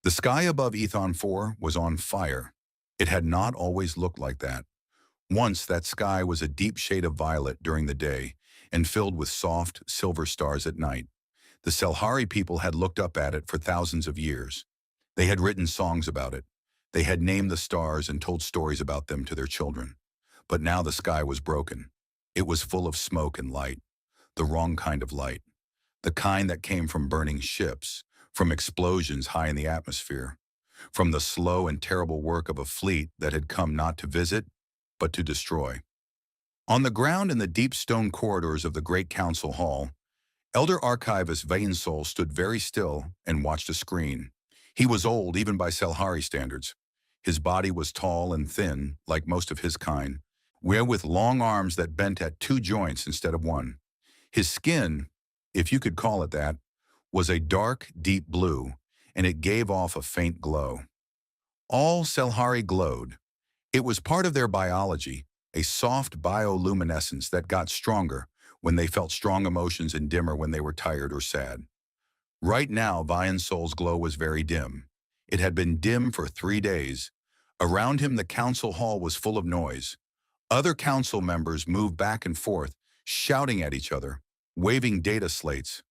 The sky above Ethon 4 was on fire. It had not always looked like that. Once that sky was a deep shade of violet during the day and filled with soft, silver stars at night. The Selhari people had looked up at it for thousands of years. They had written songs about it. They had named the stars and told stories about them to their children. But now the sky was broken. It was full of smoke and light, the wrong kind of light, the kind that came from burning ships, from explosions high in the atmosphere, from the slow and terrible work of a fleet that had come not to visit, but to destroy. On the ground in the deep stone corridors of the great council hall, Elder Archivist Vainsol stood very still and watched a screen. He was old even by Selhari standards. His body was tall and thin, like most of his kind, with long arms that bent at two joints instead of one. His skin, if you could call it that, was a dark, deep blue, and it gave off a faint glow. All Selhari glowed. It was part of their biology, a soft bioluminescence that got stronger when they felt strong emotions and dimmer when they were tired or sad. Right now, Viansol's glow was very dim. It had been dim for 3 days. Around him, the council hall was full of noise. Other council members moved back and forth, shouting at each other, waving data slates,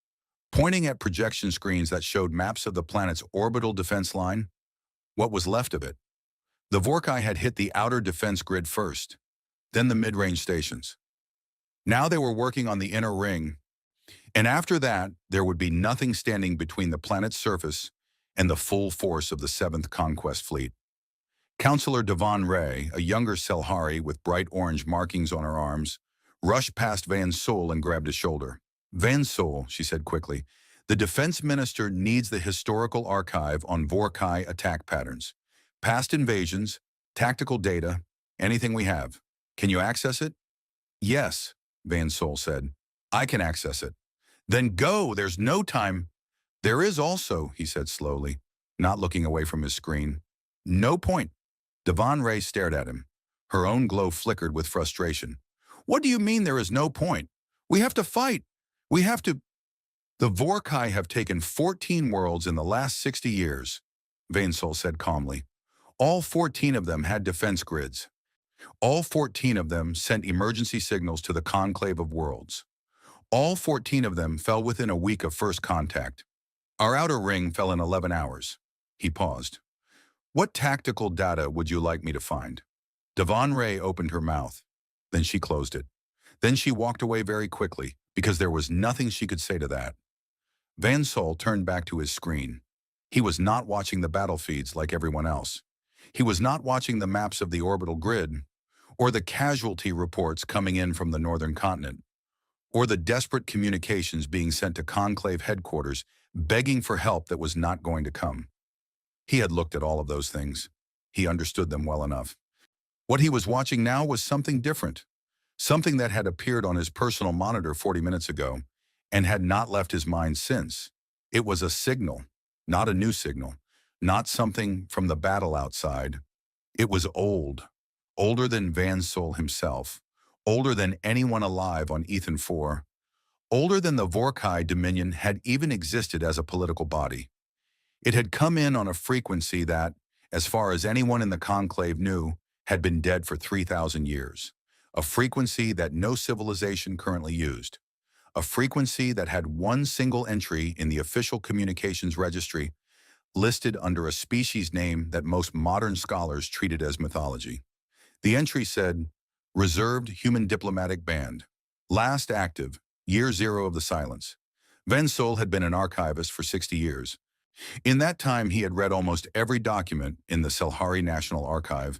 pointing at projection screens that showed maps of the planet's orbital defense line. What was left of it? The Vorkai had hit the outer defense grid first, then the mid-range stations. Now they were working on the inner ring, and after that, there would be nothing standing between the planet's surface and the full force of the 7th Conquest Fleet. Counselor Devon Ray, a younger Selhari with bright orange markings on her arms, rushed past Van Sol and grabbed his shoulder. Van Sol, she said quickly, the defense minister needs the historical archive on Vorkai attack patterns. Past invasions, tactical data, anything we have. Can you access it? Yes, Van Sol said. I can access it. Then go, there's no time. There is also, he said slowly, not looking away from his screen. No point. Devon Ray stared at him. Her own glow flickered with frustration. What do you mean there is no point? We have to fight. We have to... The Vorkai have taken 14 worlds in the last 60 years, Vainsol said calmly. All 14 of them had defense grids. All 14 of them sent emergency signals to the Conclave of Worlds. All 14 of them fell within a week of first contact. Our outer ring fell in 11 hours. He paused. What tactical data would you like me to find? Devon Ray opened her mouth. Then she closed it. Then she walked away very quickly, because there was nothing she could say to that. Van Sol turned back to his screen. He was not watching the battle feeds like everyone else. He was not watching the maps of the orbital grid, or the casualty reports coming in from the northern continent, or the desperate communications being sent to Conclave headquarters begging for help that was not going to come. He had looked at all of those things. He understood them well enough. What he was watching now was something different, something that had appeared on his personal monitor 40 minutes ago and had not left his mind since. It was a signal, not a new signal, not something from the battle outside. It was old, older than Van Sol himself, older than anyone alive on Ethan 4, older than the Vorkai Dominion had even existed as a political body. It had come in on a frequency that, as far as anyone in the Conclave knew, had been dead for 3,000 years, a frequency that no civilization currently used, a frequency that had one single entry in the official communications registry listed under a species name that most modern scholars treated as mythology. The entry said, Reserved Human Diplomatic Band, last active, year 0 of the silence. Van Sol had been an archivist for 60 years. In that time, he had read almost every document in the Selhari National Archive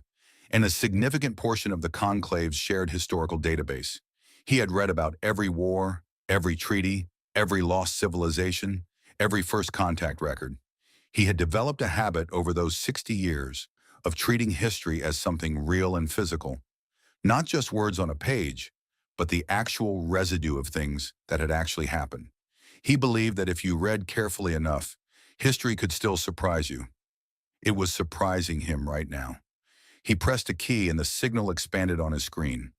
and a significant portion of the Conclave's shared historical database. He had read about every war, every treaty, every lost civilization, every first contact record. He had developed a habit over those 60 years of treating history as something real and physical, not just words on a page, but the actual residue of things that had actually happened. He believed that if you read carefully enough, history could still surprise you. It was surprising him right now. He pressed a key and the signal expanded on his screen.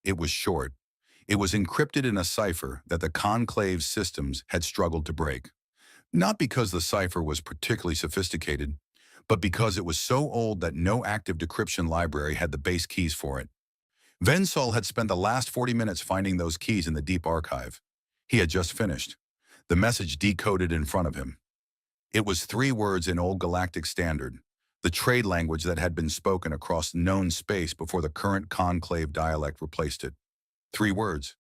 It was short. It was encrypted in a cipher that the Conclave's systems had struggled to break. Not because the cipher was particularly sophisticated, but because it was so old that no active decryption library had the base keys for it. Vensol had spent the last 40 minutes finding those keys in the deep archive. He had just finished. The message decoded in front of him. It was 3 words in Old Galactic Standard, the trade language that had been spoken across known space before the current conclave dialect replaced it. 3 words.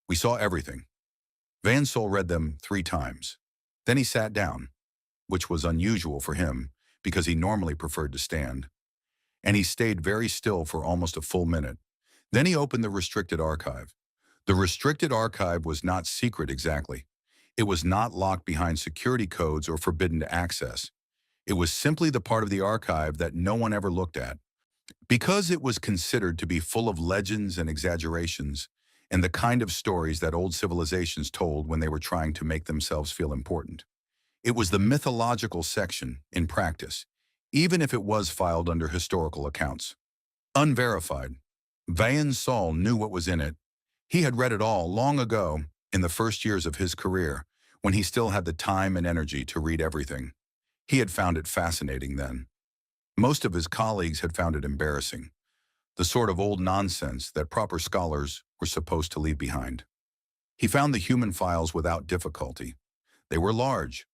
We saw everything. Van Sol read them 3 times. Then he sat down, which was unusual for him because he normally preferred to stand. And he stayed very still for almost a full minute. Then he opened the restricted archive. The restricted archive was not secret exactly. It was not locked behind security codes or forbidden to access. It was simply the part of the archive that no one ever looked at. Because it was considered to be full of legends and exaggerations, and the kind of stories that old civilizations told when they were trying to make themselves feel important. It was the mythological section, in practice, even if it was filed under historical accounts. Unverified. Van Sol knew what was in it. He had read it all long ago, in the first years of his career, when he still had the time and energy to read everything. He had found it fascinating then. Most of his colleagues had found it embarrassing, the sort of old nonsense that proper scholars were supposed to leave behind. He found the human files without difficulty. They were large,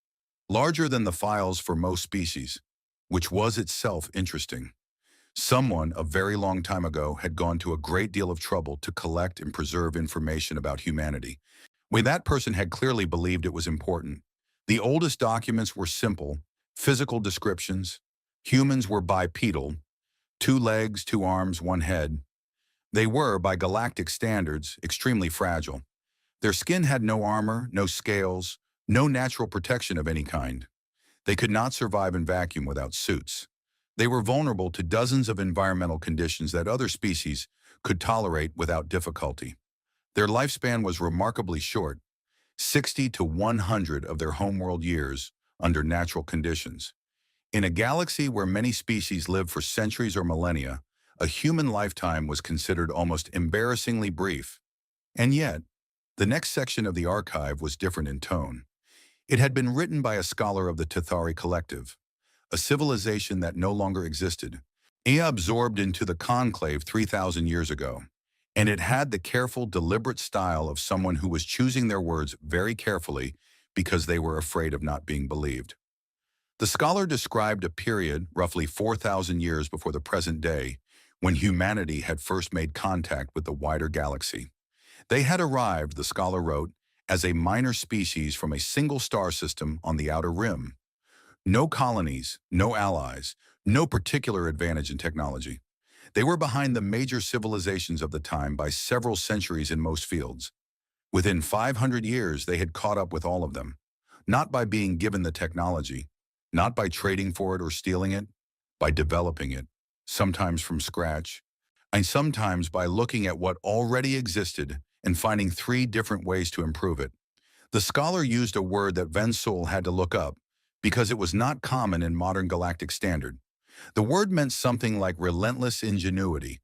larger than the files for most species, which was itself interesting. Someone, a very long time ago, had gone to a great deal of trouble to collect and preserve information about humanity. When that person had clearly believed it was important. The oldest documents were simple, physical descriptions. Humans were bipedal, 2 legs, 2 arms, 1 head. They were, by galactic standards, extremely fragile. Their skin had no armor, no scales, no natural protection of any kind. They could not survive in vacuum without suits. They were vulnerable to dozens of environmental conditions that other species could tolerate without difficulty. Their lifespan was remarkably short, 60 to 100 of their homeworld years under natural conditions. In a galaxy where many species live for centuries or millennia, a human lifetime was considered almost embarrassingly brief. And yet, the next section of the archive was different in tone. It had been written by a scholar of the Tethari Collective, a civilization that no longer existed. It absorbed into the conclave 3,000 years ago, and it had the careful, deliberate style of someone who was choosing their words very carefully because they were afraid of not being believed. The scholar described a period, roughly 4,000 years before the present day, when humanity had first made contact with the wider galaxy. They had arrived, the scholar wrote, as a minor species from a single star system on the outer rim. No colonies, no allies, no particular advantage in technology. They were behind the major civilizations of the time by several centuries in most fields. Within 500 years, they had caught up with all of them, not by being given the technology, not by trading for it or stealing it, by developing it, sometimes from scratch, and sometimes by looking at what already existed and finding 3 different ways to improve it. The scholar used a word that Van Sol had to look up because it was not common in modern galactic standard. The word meant something like relentless ingenuity,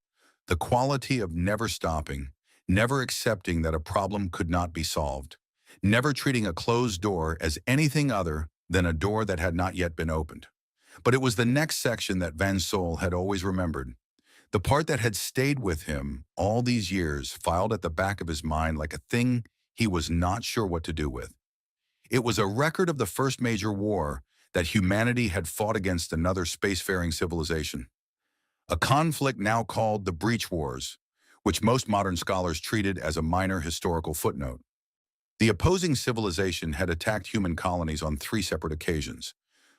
the quality of never stopping, never accepting that a problem could not be solved, never treating a closed door as anything other than a door that had not yet been opened. But it was the next section that Van Sol had always remembered, the part that had stayed with him all these years, filed at the back of his mind like a thing he was not sure what to do with. It was a record of the first major war that humanity had fought against another spacefaring civilization. A conflict now called the Breach Wars, which most modern scholars treated as a minor historical footnote. The opposing civilization had attacked human colonies on 3 separate occasions,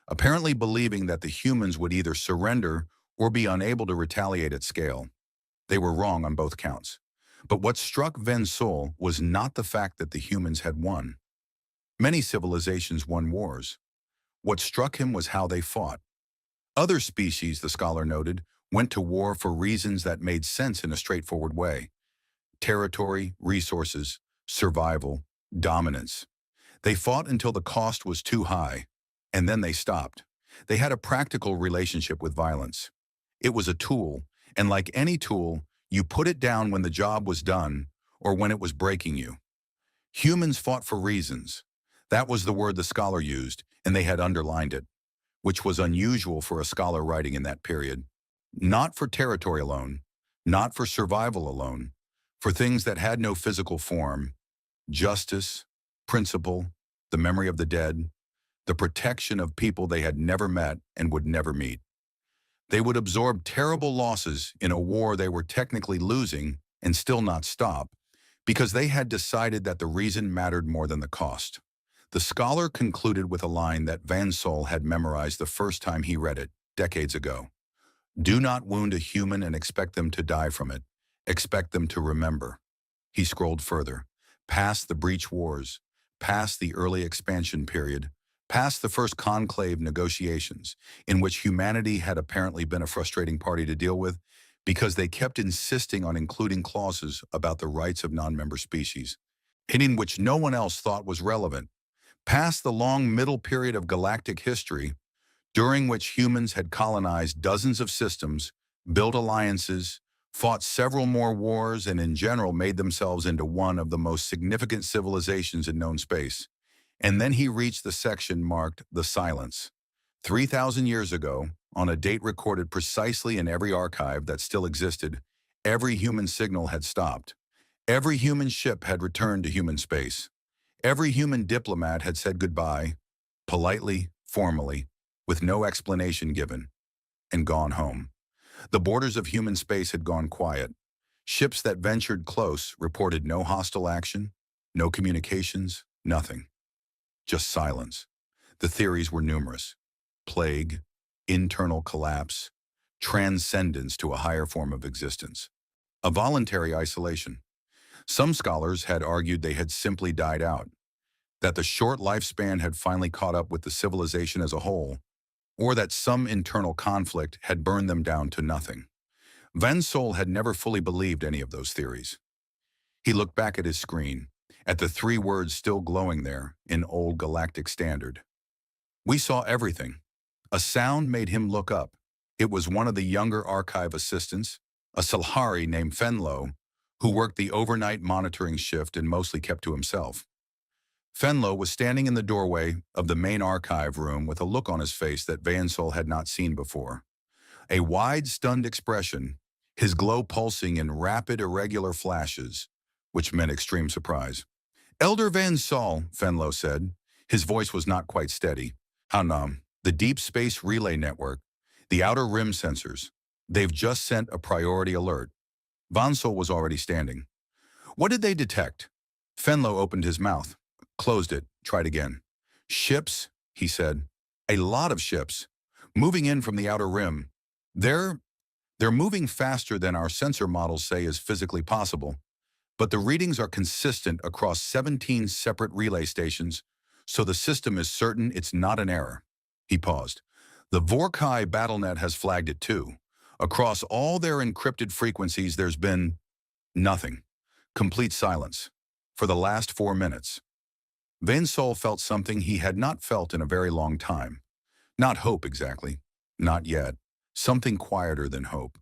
apparently believing that the humans would either surrender or be unable to retaliate at scale. They were wrong on both counts. But what struck Van Sol was not the fact that the humans had won. Many civilizations won wars. What struck him was how they fought. Other species, the scholar noted, went to war for reasons that made sense in a straightforward way. Territory, resources, survival, dominance. They fought until the cost was too high, and then they stopped. They had a practical relationship with violence. It was a tool, and like any tool, you put it down when the job was done or when it was breaking you. Humans fought for reasons. That was the word the scholar used. and they had underlined it, which was unusual for a scholar writing in that period. Not for territory alone, not for survival alone, for things that had no physical form: justice, principle, the memory of the dead, the protection of people they had never met and would never meet. They would absorb terrible losses in a war they were technically losing and still not stop, because they had decided that the reason mattered more than the cost. The scholar concluded with a line that Van Sol had memorized the first time he read it, decades ago. Do not wound a human and expect them to die from it. Expect them to remember. He scrolled further, past the breach wars, past the early expansion period, past the first conclave negotiations, in which humanity had apparently been a frustrating party to deal with because they kept insisting on including clauses about the rights of non-member species, hitting which no one else thought was relevant, past the long middle period of galactic history, during which humans had colonized dozens of systems, built alliances, fought several more wars, and in general made themselves into one of the most significant civilizations in known space. And then he reached the section marked The Silence. 3,000 years ago, on a date recorded precisely in every archive that still existed, every human signal had stopped. Every human ship had returned to human space. Every human diplomat had said goodbye, politely, formally, with no explanation given, and gone home. The borders of human space had gone quiet. Ships that ventured close reported no hostile action, no communications, nothing. Just silence. The theories were numerous: plague, internal collapse, transcendence to a higher form of existence, a voluntary isolation. Some scholars had argued they had simply died out, that the short lifespan had finally caught up with the civilization as a whole, or that some internal conflict had burned them down to nothing. Van Sol had never fully believed any of those theories. He looked back at his screen, at the three words still glowing there in old galactic standard. We saw everything. A sound made him look up. It was one of the younger archive assistants, a Salhari named Fenlo, who worked the overnight monitoring shift and mostly kept to himself. Fenlo was standing in the doorway of the main archive room with a look on his face that Van Sol had not seen before. A wide, stunned expression, his glow pulsing in rapid, irregular flashes, which meant extreme surprise. Elder Van Sol, Fenlo said. His voice was not quite steady. Hanam, the Deep Space Relay Network, the Outer Rim sensors, they've just sent a priority alert. Van Sol was already standing. What did they detect? Fenlo opened his mouth, closed it, tried again. Ships, he said. A lot of ships, moving in from the Outer Rim. They're moving faster than our sensor models say is physically possible, but the readings are consistent across 17 separate relay stations, so the system is certain it's not an error. He paused. The Vorkai BattleNet has flagged it too. Across all their encrypted frequencies, there's been nothing. Complete silence. For the last 4 minutes. Van Sol felt something he had not felt in a very long time. Not hope exactly. Not yet. Something quieter than hope.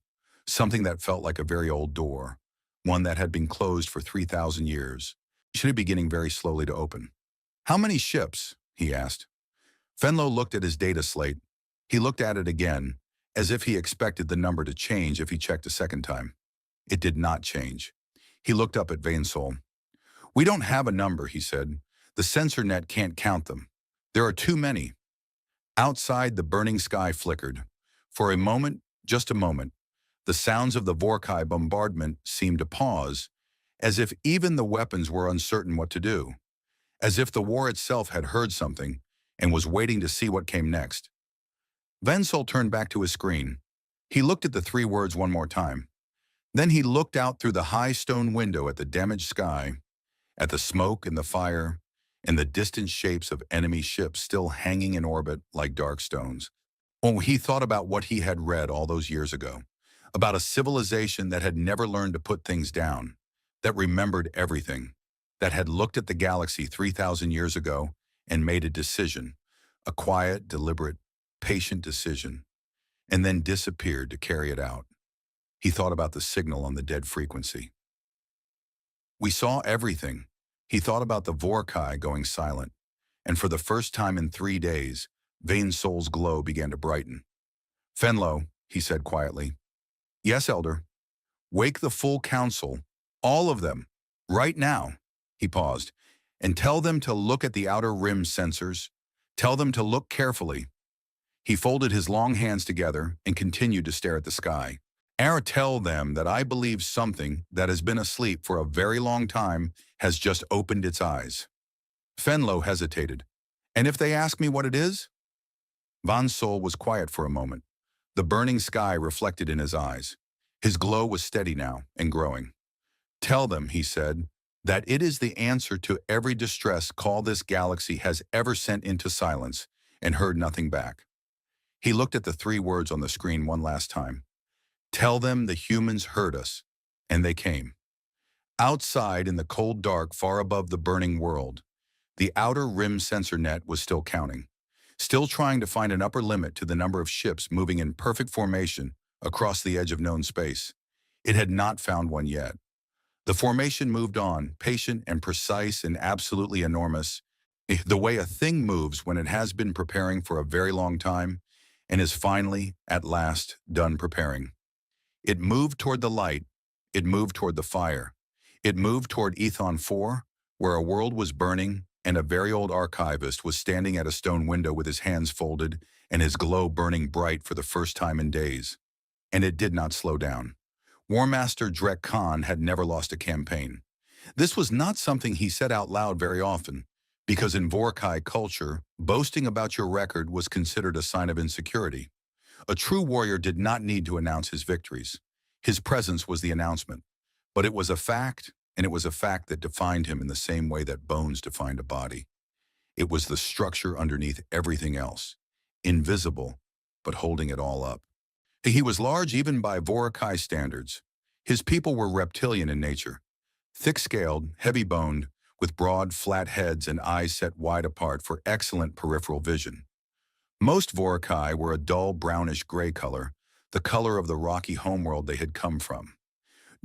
Something that felt like a very old door. One that had been closed for 3,000 years. Should it be beginning very slowly to open? How many ships? He asked. Fenlo looked at his data slate. He looked at it again, as if he expected the number to change if he checked a second time. It did not change. He looked up at Van Sol. We don't have a number, he said. The sensor net can't count them. There are too many. Outside, the burning sky flickered. For a moment, just a moment, the sounds of the Vorkai bombardment seemed to pause, as if even the weapons were uncertain what to do, as if the war itself had heard something and was waiting to see what came next. Van Sol turned back to his screen. He looked at the three words one more time. Then he looked out through the high stone window at the damaged sky, at the smoke and the fire, and the distant shapes of enemy ships still hanging in orbit like dark stones. Oh, he thought about what he had read all those years ago, about a civilization that had never learned to put things down, that remembered everything, that had looked at the galaxy 3,000 years ago and made a decision, a quiet, deliberate, patient decision, and then disappeared to carry it out. He thought about the signal on the dead frequency. We saw everything. He thought about the Vorkai going silent, and for the first time in 3 days, Vane's soul's glow began to brighten. "Fenlo," he said quietly. "Yes, Elder." "Wake the full council, all of them, right now." He paused. "And tell them to look at the outer rim sensors. Tell them to look carefully." He folded his long hands together and continued to stare at the sky. "Tell them that I believe something that has been asleep for a very long time has just opened its eyes." Fenlo hesitated. "And if they ask me what it is?" Van's soul was quiet for a moment. The burning sky reflected in his eyes. His glow was steady now and growing. "Tell them," he said, "that it is the answer to every distress call this galaxy has ever sent into silence and heard nothing back." He looked at the 3 words on the screen one last time. "Tell them the humans heard us," and they came. Outside in the cold dark far above the burning world, the outer rim sensor net was still counting, still trying to find an upper limit to the number of ships moving in perfect formation across the edge of known space. It had not found one yet. The formation moved on, patient and precise and absolutely enormous, the way a thing moves when it has been preparing for a very long time and is finally, at last, done preparing. It moved toward the light. It moved toward the fire. It moved toward Ethon 4, where a world was burning and a very old archivist was standing at a stone window with his hands folded and his glow burning bright for the first time in days. And it did not slow down. War Master Drek Khan had never lost a campaign. This was not something he said out loud very often, because in Vorkai culture, boasting about your record was considered a sign of insecurity. A true warrior did not need to announce his victories. His presence was the announcement. But it was a fact, and it was a fact that defined him in the same way that bones defined a body. It was the structure underneath everything else, invisible, but holding it all up. He was large even by Vorkai standards. His people were reptilian in nature, thick-scaled, heavy-boned, with broad, flat heads and eyes set wide apart for excellent peripheral vision. Most Vorkai were a dull brownish-gray color, the color of the rocky homeworld they had come from.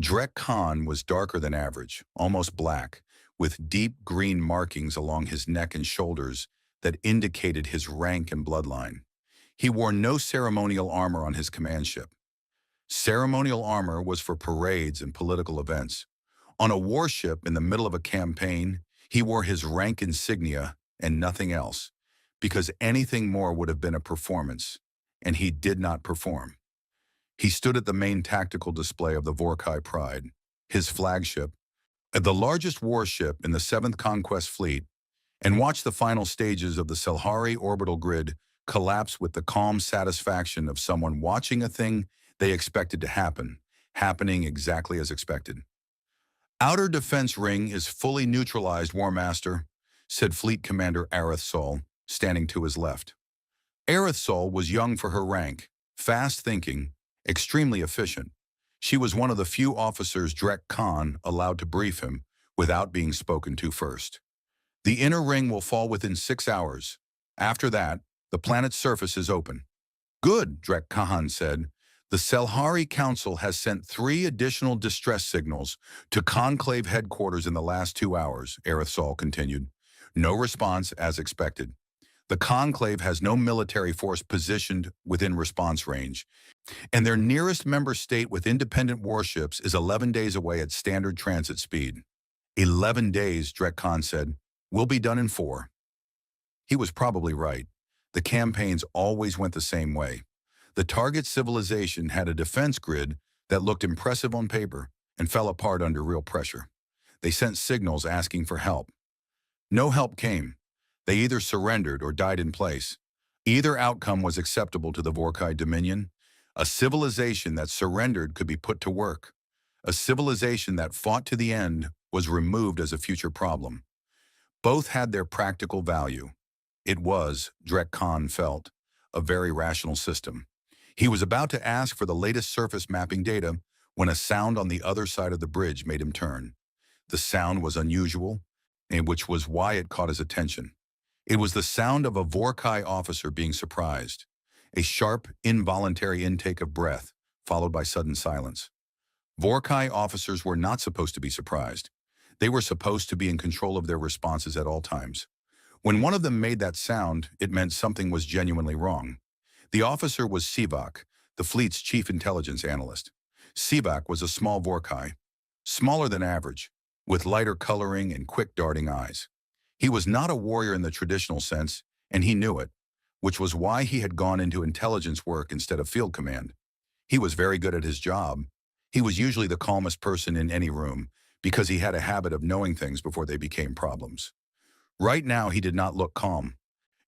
Drek Khan was darker than average, almost black, with deep green markings along his neck and shoulders that indicated his rank and bloodline. He wore no ceremonial armor on his command ship. Ceremonial armor was for parades and political events. On a warship in the middle of a campaign, he wore his rank insignia and nothing else, because anything more would have been a performance, and he did not perform. He stood at the main tactical display of the Vorkai Pride, his flagship, the largest warship in the 7th Conquest Fleet, and watched the final stages of the Selhari orbital grid collapse with the calm satisfaction of someone watching a thing they expected to happen, happening exactly as expected. "Outer defense ring is fully neutralized, War Master," said Fleet Commander Aerith Sol, standing to his left. Aerith Sol was young for her rank, fast-thinking, extremely efficient. She was one of the few officers Drek Khan allowed to brief him without being spoken to first. "The inner ring will fall within 6 hours. After that, the planet's surface is open." "Good," Drek Khan said. "The Selhari Council has sent 3 additional distress signals to Conclave headquarters in the last 2 hours," Aerith Sol continued. "No response as expected. The Conclave has no military force positioned within response range, and their nearest member state with independent warships is 11 days away at standard transit speed." 11 days, Drek Khan said. "We'll be done in 4. He was probably right. The campaigns always went the same way. The target civilization had a defense grid that looked impressive on paper and fell apart under real pressure. They sent signals asking for help. No help came. They either surrendered or died in place. Either outcome was acceptable to the Vorkai Dominion. A civilization that surrendered could be put to work. A civilization that fought to the end was removed as a future problem. Both had their practical value. It was, Drek Khan felt, a very rational system. He was about to ask for the latest surface mapping data when a sound on the other side of the bridge made him turn. The sound was unusual, and which was why it caught his attention. It was the sound of a Vorkai officer being surprised. A sharp, involuntary intake of breath, followed by sudden silence. Vorkai officers were not supposed to be surprised. They were supposed to be in control of their responses at all times. When one of them made that sound, it meant something was genuinely wrong. The officer was Sivak, the fleet's chief intelligence analyst. Sivak was a small Vorkai, smaller than average, with lighter coloring and quick darting eyes. He was not a warrior in the traditional sense, and he knew it, which was why he had gone into intelligence work instead of field command. He was very good at his job. He was usually the calmest person in any room because he had a habit of knowing things before they became problems. Right now, he did not look calm,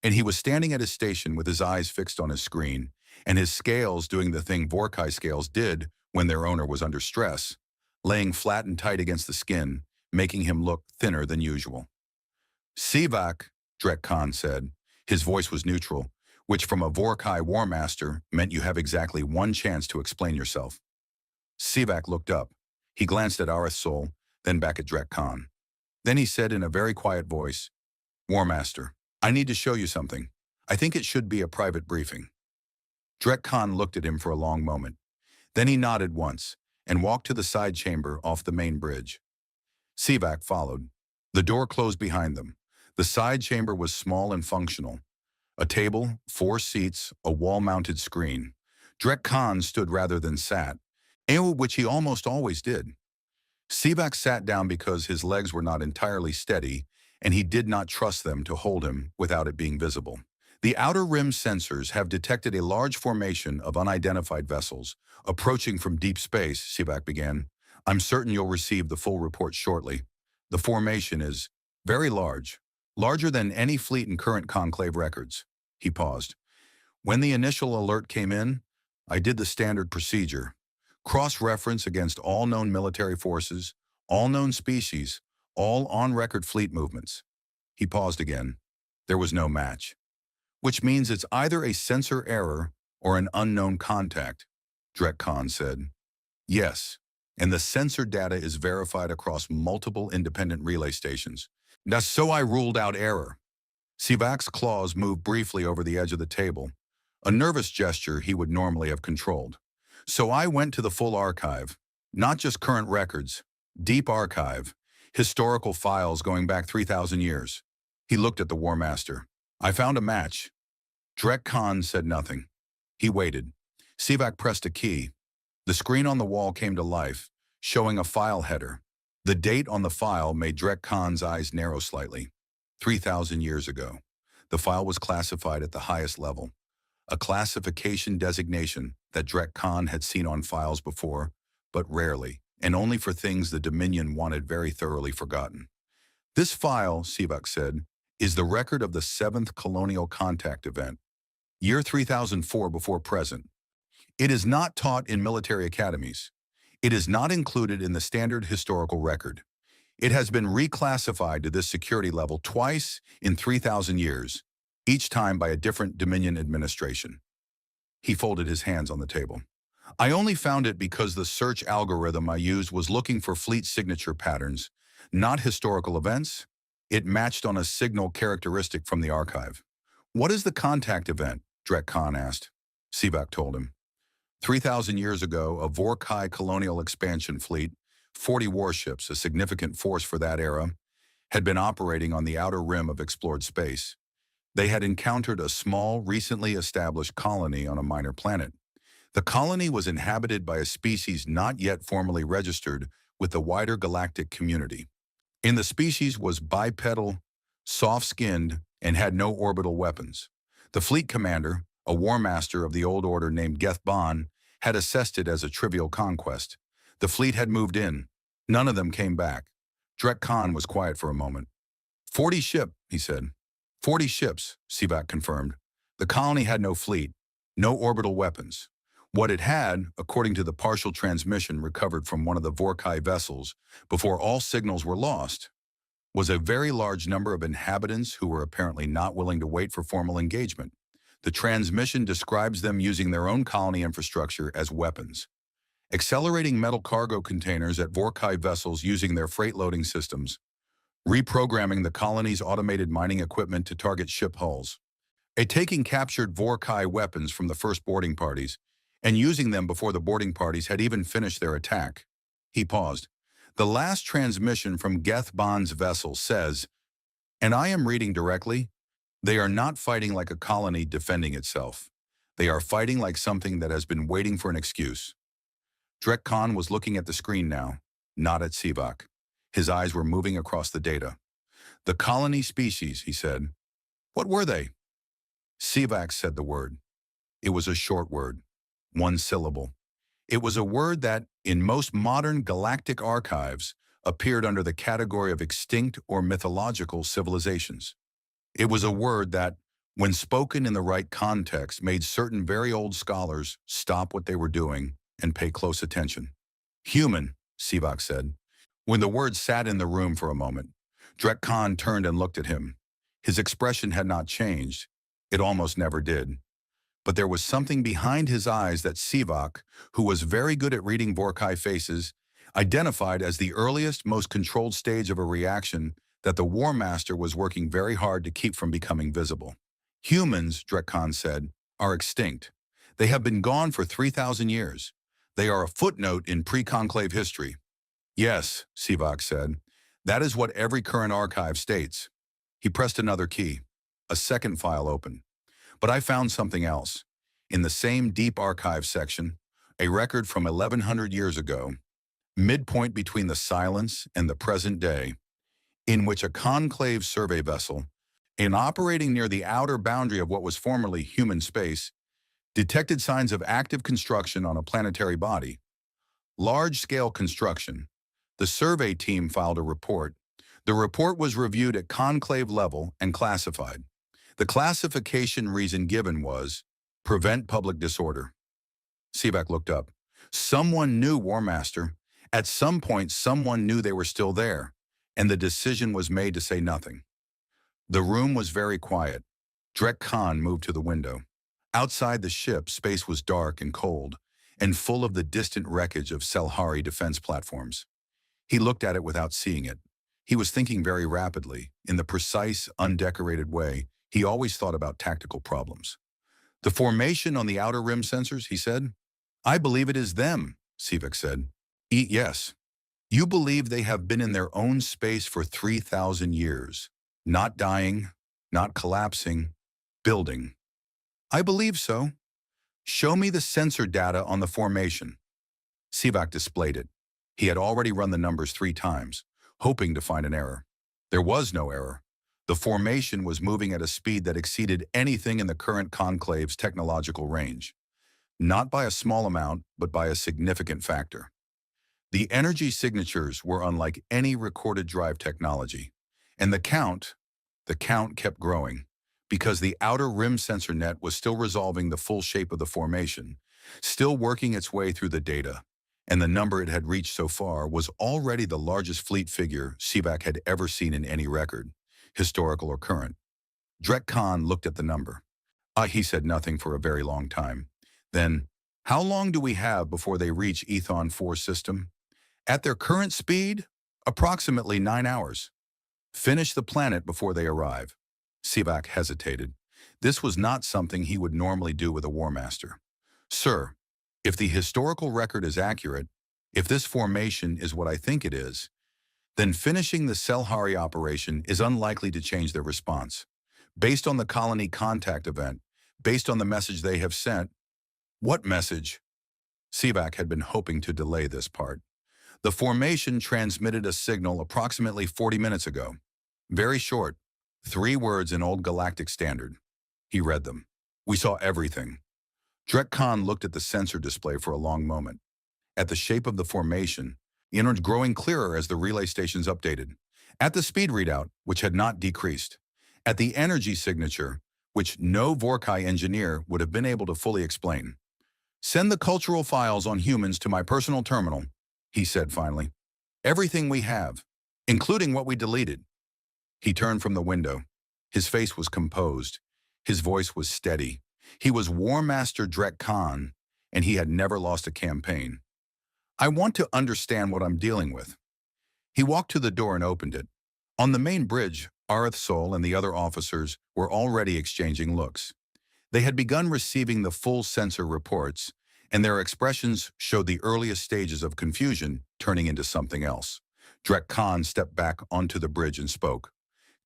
and he was standing at his station with his eyes fixed on his screen, and his scales doing the thing Vorkai scales did when their owner was under stress, laying flat and tight against the skin, making him look thinner than usual. Sivak, Drek Khan said. His voice was neutral, which from a Vorkai War Master meant you have exactly one chance to explain yourself. Sivak looked up. He glanced at Arith Sol, then back at Drek Khan. Then he said in a very quiet voice, War Master, I need to show you something. I think it should be a private briefing. Drek Khan looked at him for a long moment. Then he nodded once and walked to the side chamber off the main bridge. Sivak followed. The door closed behind them. The side chamber was small and functional. A table, 4 seats, a wall-mounted screen. Drek Khan stood rather than sat, which he almost always did. Sivak sat down because his legs were not entirely steady, and he did not trust them to hold him without it being visible. The outer rim sensors have detected a large formation of unidentified vessels approaching from deep space, Sivak began. I'm certain you'll receive the full report shortly. The formation is very large, larger than any fleet in current conclave records. He paused. When the initial alert came in, I did the standard procedure. Cross-reference against all known military forces, all known species, all on-record fleet movements. He paused again. There was no match. Which means it's either a sensor error or an unknown contact, Drek Khan said. Yes, and the sensor data is verified across multiple independent relay stations. That's so I ruled out error. Sivak's claws moved briefly over the edge of the table, a nervous gesture he would normally have controlled. So I went to the full archive, not just current records, deep archive, historical files going back 3,000 years. He looked at the War Master. I found a match. Drek Khan said nothing. He waited. Sivak pressed a key. The screen on the wall came to life, showing a file header. The date on the file made Drek Khan's eyes narrow slightly. 3,000 years ago. The file was classified at the highest level, a classification designation that Drek Khan had seen on files before, but rarely, and only for things the Dominion wanted very thoroughly forgotten. This file, Sivak said, is the record of the 7th colonial contact event, year 3004 before present. It is not taught in military academies. It is not included in the standard historical record. It has been reclassified to this security level twice in 3,000 years, each time by a different Dominion administration. He folded his hands on the table. I only found it because the search algorithm I used was looking for fleet signature patterns, not historical events. It matched on a signal characteristic from the archive. What is the contact event? Drek Khan asked. Sivak told him. 3,000 years ago, a Vorkai colonial expansion fleet, 40 warships, a significant force for that era, had been operating on the outer rim of explored space. They had encountered a small, recently established colony on a minor planet. The colony was inhabited by a species not yet formally registered with the wider galactic community. In the species was bipedal, soft-skinned, and had no orbital weapons. The fleet commander, a war master of the old order named Geth Bon, had assessed it as a trivial conquest. The fleet had moved in. None of them came back. Drek Khan was quiet for a moment. 40 ship, he said. 40 ships, Sivak confirmed. The colony had no fleet, no orbital weapons. What it had, according to the partial transmission recovered from one of the Vorkai vessels before all signals were lost, was a very large number of inhabitants who were apparently not willing to wait for formal engagement. The transmission describes them using their own colony infrastructure as weapons, accelerating metal cargo containers at Vorkai vessels using their freight loading systems, reprogramming the colony's automated mining equipment to target ship hulls, taking captured Vorkai weapons from the first boarding parties and using them before the boarding parties had even finished their attack. He paused. The last transmission from Geth Bon's vessel says, And I am reading directly. They are not fighting like a colony defending itself. They are fighting like something that has been waiting for an excuse. Drek Khan was looking at the screen now, not at Sivak. His eyes were moving across the data. The colony species, he said. What were they? Sivak said the word. It was a short word, one syllable. It was a word that, in most modern galactic archives, appeared under the category of extinct or mythological civilizations. It was a word that, when spoken in the right context, made certain very old scholars stop what they were doing and pay close attention. Human, Sivak said. When the word sat in the room for a moment, Drek Khan turned and looked at him. His expression had not changed. It almost never did. But there was something behind his eyes that Sivak, who was very good at reading Vorkai faces, identified as the earliest, most controlled stage of a reaction that the War Master was working very hard to keep from becoming visible. Humans, Drek Khan said, are extinct. They have been gone for 3,000 years. They are a footnote in pre-conclave history. Yes, Sivak said. That is what every current archive states. He pressed another key. A second file opened. But I found something else. In the same deep archive section, a record from 1,100 years ago, midpoint between the silence and the present day, in which a conclave survey vessel, in operating near the outer boundary of what was formerly human space, detected signs of active construction on a planetary body. Large-scale construction. The survey team filed a report. The report was reviewed at conclave level and classified. The classification reason given was, prevent public disorder. Sivak looked up. Someone knew, War Master. At some point, someone knew they were still there, and the decision was made to say nothing. The room was very quiet. Drek Khan moved to the window. Outside the ship, space was dark and cold, and full of the distant wreckage of Selhari defense platforms. He looked at it without seeing it. He was thinking very rapidly, in the precise, undecorated way he always thought about tactical problems. The formation on the outer rim sensors, he said. I believe it is them, Sivak said. Yes. You believe they have been in their own space for 3,000 years, not dying, not collapsing, building. I believe so. Show me the sensor data on the formation. Sivak displayed it. He had already run the numbers 3 times, hoping to find an error. There was no error. The formation was moving at a speed that exceeded anything in the current conclave's technological range. Not by a small amount, but by a significant factor. The energy signatures were unlike any recorded drive technology. And the count kept growing, because the outer rim sensor net was still resolving the full shape of the formation, still working its way through the data, and the number it had reached so far was already the largest fleet figure Sivak had ever seen in any record, historical or current. Drek Khan looked at the number. He said nothing for a very long time. Then, how long do we have before they reach Ethon 4 system? At their current speed, approximately 9 hours. Finish the planet before they arrive. Sivak hesitated. This was not something he would normally do with a War Master. Sir, if the historical record is accurate, if this formation is what I think it is, then finishing the Selhari operation is unlikely to change their response. Based on the colony contact event, based on the message they have sent. What message? Sivak had been hoping to delay this part. The formation transmitted a signal approximately 40 minutes ago. Very short, 3 words in Old Galactic Standard. He read them. We saw everything. Drek Khan looked at the sensor display for a long moment. At the shape of the formation, growing clearer as the relay stations updated. At the speed readout, which had not decreased. At the energy signature, which no Vorkai engineer would have been able to fully explain. Send the cultural files on humans to my personal terminal, he said finally. Everything we have, including what we deleted. He turned from the window. His face was composed. His voice was steady. He was War Master Drek Khan, and he had never lost a campaign. I want to understand what I'm dealing with. He walked to the door and opened it. On the main bridge, Arith Sol and the other officers were already exchanging looks. They had begun receiving the full sensor reports, and their expressions showed the earliest stages of confusion turning into something else. Drek Khan stepped back onto the bridge and spoke.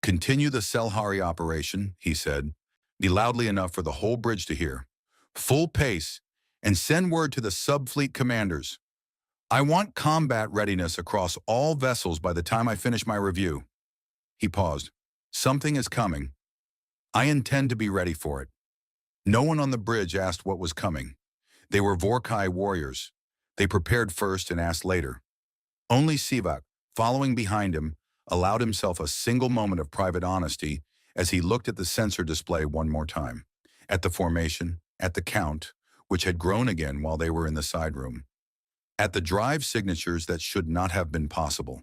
Continue the Selhari operation, he said. Be loudly enough for the whole bridge to hear. Full pace, and send word to the subfleet commanders. I want combat readiness across all vessels by the time I finish my review. He paused. Something is coming. I intend to be ready for it. No one on the bridge asked what was coming. They were Vorkai warriors. They prepared first and asked later. Only Sivak, following behind him, allowed himself a single moment of private honesty as he looked at the sensor display one more time, at the formation, at the count, which had grown again while they were in the side room, at the drive signatures that should not have been possible.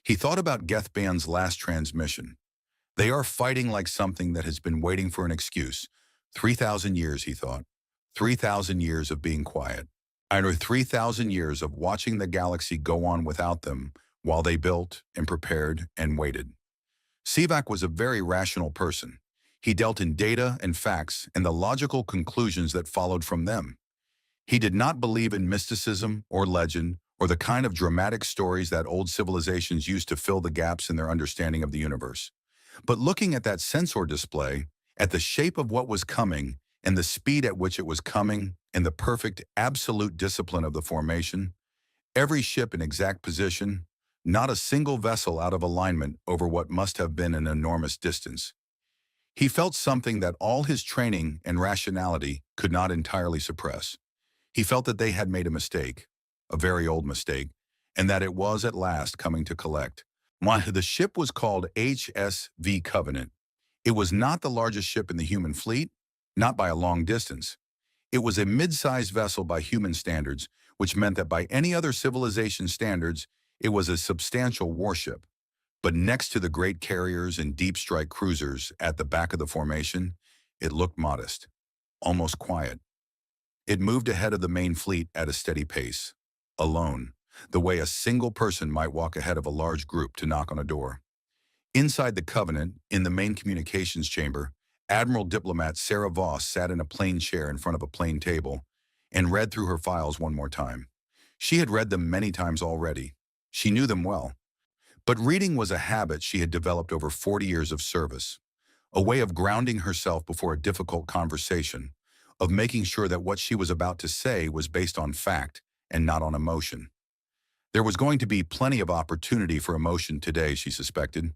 He thought about Gethban's last transmission. They are fighting like something that has been waiting for an excuse. 3,000 years, he thought. 3,000 years of being quiet. Either 3,000 years of watching the galaxy go on without them while they built and prepared and waited. Sivak was a very rational person. He dealt in data and facts and the logical conclusions that followed from them. He did not believe in mysticism or legend or the kind of dramatic stories that old civilizations used to fill the gaps in their understanding of the universe. But looking at that sensor display, at the shape of what was coming and the speed at which it was coming and the perfect absolute discipline of the formation, every ship in exact position, not a single vessel out of alignment over what must have been an enormous distance. He felt something that all his training and rationality could not entirely suppress. He felt that they had made a mistake, a very old mistake, and that it was at last coming to collect. The ship was called HSV Covenant. It was not the largest ship in the human fleet, not by a long distance. It was a mid-sized vessel by human standards, which meant that by any other civilization standards, it was a substantial warship. But next to the great carriers and deep strike cruisers at the back of the formation, it looked modest, almost quiet. It moved ahead of the main fleet at a steady pace, alone, the way a single person might walk ahead of a large group to knock on a door. Inside the Covenant, in the main communications chamber, Admiral Diplomat Sarah Voss sat in a plain chair in front of a plain table and read through her files one more time. She had read them many times already. She knew them well. But reading was a habit she had developed over 40 years of service, a way of grounding herself before a difficult conversation, of making sure that what she was about to say was based on fact and not on emotion. There was going to be plenty of opportunity for emotion today, she suspected.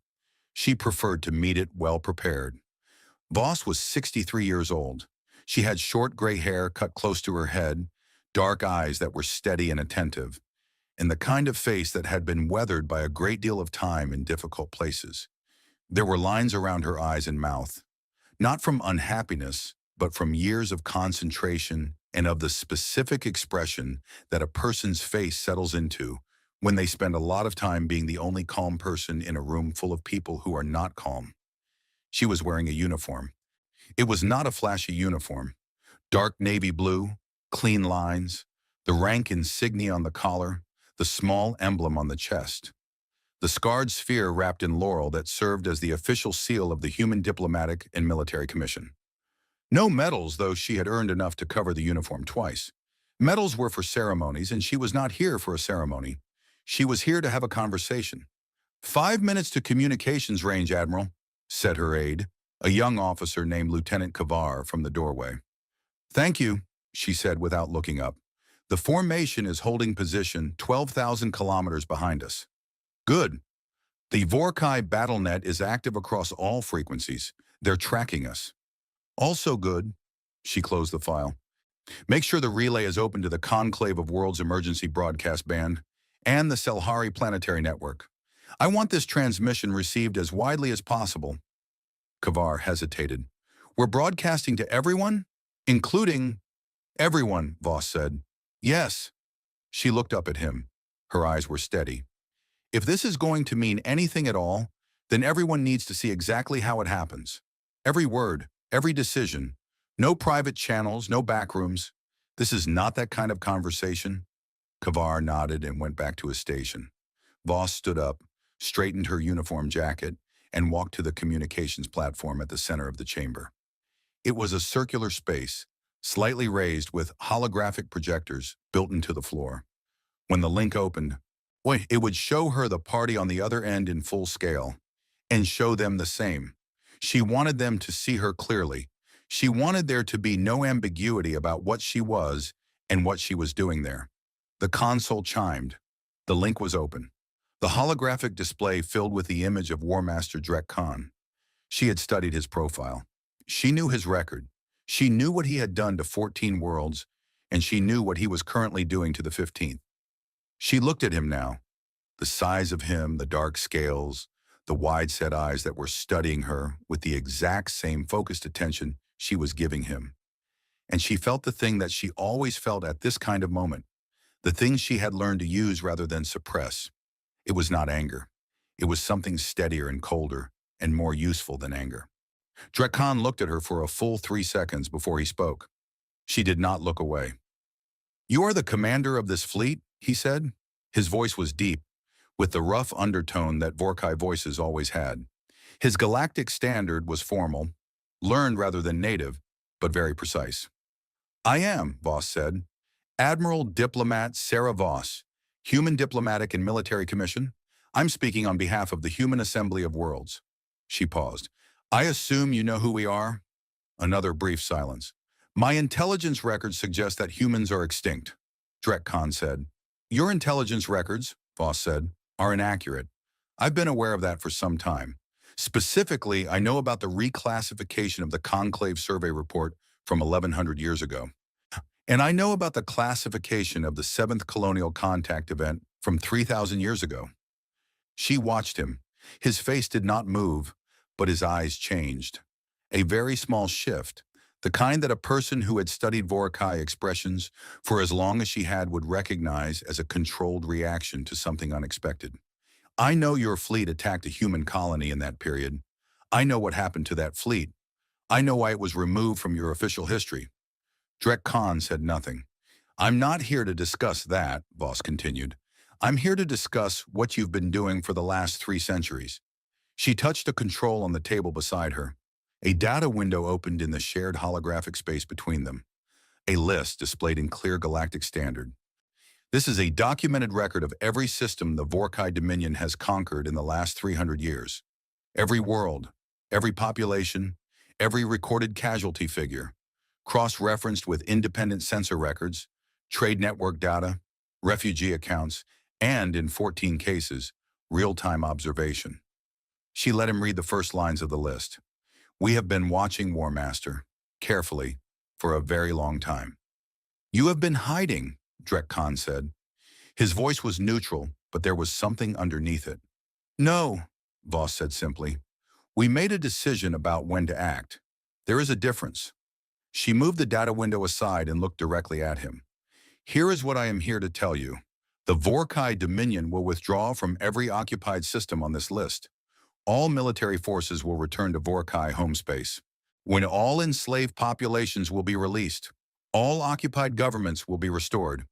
She preferred to meet it well prepared. Voss was 63 years old. She had short gray hair cut close to her head, dark eyes that were steady and attentive, and the kind of face that had been weathered by a great deal of time in difficult places. There were lines around her eyes and mouth, not from unhappiness, but from years of concentration and of the specific expression that a person's face settles into when they spend a lot of time being the only calm person in a room full of people who are not calm. She was wearing a uniform. It was not a flashy uniform. Dark navy blue, clean lines, the rank insignia on the collar, the small emblem on the chest. The scarred sphere wrapped in laurel that served as the official seal of the Human Diplomatic and Military Commission. No medals, though she had earned enough to cover the uniform twice. Medals were for ceremonies, and she was not here for a ceremony. She was here to have a conversation. 5 minutes to communications range, Admiral, said her aide, a young officer named Lieutenant Kavar, from the doorway. Thank you, she said without looking up. The formation is holding position 12,000 kilometers behind us. Good. The Vorkai BattleNet is active across all frequencies. They're tracking us. Also good, she closed the file. Make sure the relay is open to the Conclave of Worlds Emergency Broadcast Band and the Selhari Planetary Network. I want this transmission received as widely as possible. Kavar hesitated. We're broadcasting to everyone? Including everyone, Voss said. Yes. She looked up at him. Her eyes were steady. If this is going to mean anything at all, then everyone needs to see exactly how it happens. Every word, every decision. No private channels, no backrooms. This is not that kind of conversation. Kavar nodded and went back to his station. Voss stood up, straightened her uniform jacket, and walked to the communications platform at the center of the chamber. It was a circular space, slightly raised with holographic projectors built into the floor. When the link opened, it would show her the party on the other end in full scale. and show them the same. She wanted them to see her clearly. She wanted there to be no ambiguity about what she was and what she was doing there. The console chimed. The link was open. The holographic display filled with the image of War Master Drek Khan. She had studied his profile. She knew his record. She knew what he had done to 14 worlds, and she knew what he was currently doing to the 15th. She looked at him now. The size of him, the dark scales, the wide-set eyes that were studying her with the exact same focused attention she was giving him. And she felt the thing that she always felt at this kind of moment, the thing she had learned to use rather than suppress. It was not anger. It was something steadier and colder and more useful than anger. Drek Khan looked at her for a full 3 seconds before he spoke. She did not look away. "You are the commander of this fleet?" he said. His voice was deep, with the rough undertone that Vorkai voices always had. His galactic standard was formal, learned rather than native, but very precise. "I am," Voss said. "Admiral Diplomat Sarah Voss, Human Diplomatic and Military Commission. I'm speaking on behalf of the Human Assembly of Worlds." She paused. "I assume you know who we are?" Another brief silence. "My intelligence records suggest that humans are extinct," Drek Khan said. "Your intelligence records," Voss said, "are inaccurate. I've been aware of that for some time. Specifically, I know about the reclassification of the Conclave Survey Report from 1100 years ago. And I know about the classification of the 7th Colonial Contact event from 3,000 years ago." She watched him. His face did not move, but his eyes changed. A very small shift, the kind that a person who had studied Vorkai expressions for as long as she had would recognize as a controlled reaction to something unexpected. "I know your fleet attacked a human colony in that period. I know what happened to that fleet. I know why it was removed from your official history." Drek Khan said nothing. "I'm not here to discuss that," Voss continued. "I'm here to discuss what you've been doing for the last 3 centuries. She touched a control on the table beside her. A data window opened in the shared holographic space between them. A list displayed in clear galactic standard. "This is a documented record of every system the Vorkai Dominion has conquered in the last 300 years. Every world, every population, every recorded casualty figure, cross-referenced with independent sensor records, trade network data, refugee accounts, and, in 14 cases, real-time observation." She let him read the first lines of the list. "We have been watching, War Master, carefully, for a very long time." "You have been hiding," Drek Khan said. His voice was neutral, but there was something underneath it. "No," Voss said simply. "We made a decision about when to act. There is a difference." She moved the data window aside and looked directly at him. "Here is what I am here to tell you. The Vorkai Dominion will withdraw from every occupied system on this list. All military forces will return to Vorkai home space. When all enslaved populations will be released, all occupied governments will be restored.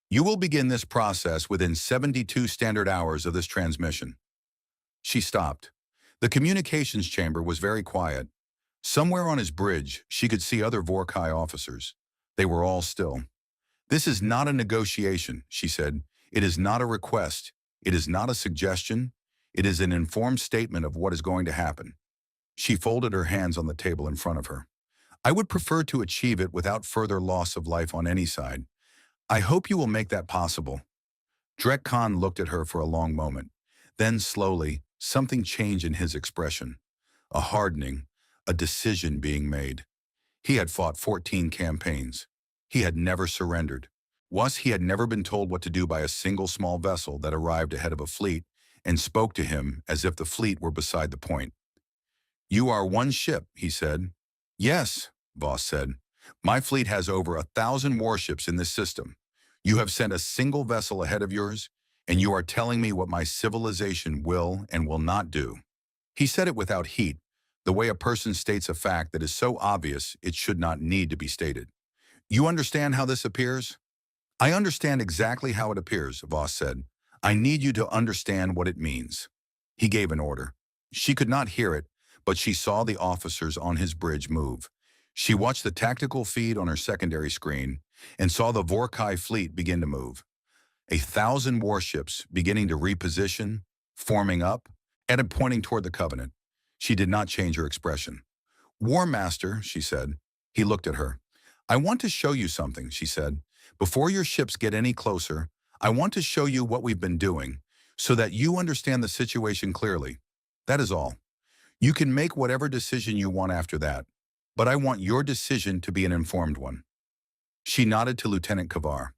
You will begin this process within 72 standard hours of this transmission." She stopped. The communications chamber was very quiet. Somewhere on his bridge, she could see other Vorkai officers. They were all still. "This is not a negotiation," she said. "It is not a request. It is not a suggestion. It is an informed statement of what is going to happen." She folded her hands on the table in front of her. "I would prefer to achieve it without further loss of life on any side. I hope you will make that possible." Drek Khan looked at her for a long moment. Then, slowly, something changed in his expression. A hardening, a decision being made. He had fought 14 campaigns. He had never surrendered. He had never been told what to do by a single small vessel that arrived ahead of a fleet and spoke to him as if the fleet were beside the point. "You are one ship," he said. "Yes," Voss said. "My fleet has over 1,000 warships in this system. You have sent a single vessel ahead of yours, and you are telling me what my civilization will and will not do." He said it without heat, the way a person states a fact that is so obvious it should not need to be stated. "You understand how this appears?" "I understand exactly how it appears," Voss said. "I need you to understand what it means." He gave an order. She could not hear it, but she saw the officers on his bridge move. She watched the tactical feed on her secondary screen and saw the Vorkai fleet begin to move. 1,000 warships beginning to reposition, forming up, and pointing toward the Covenant. She did not change her expression. War Master, she said. He looked at her. I want to show you something, she said. Before your ships get any closer, I want to show you what we've been doing, so that you understand the situation clearly. That is all. You can make whatever decision you want after that, but I want your decision to be an informed one. She nodded to Lieutenant Kavar.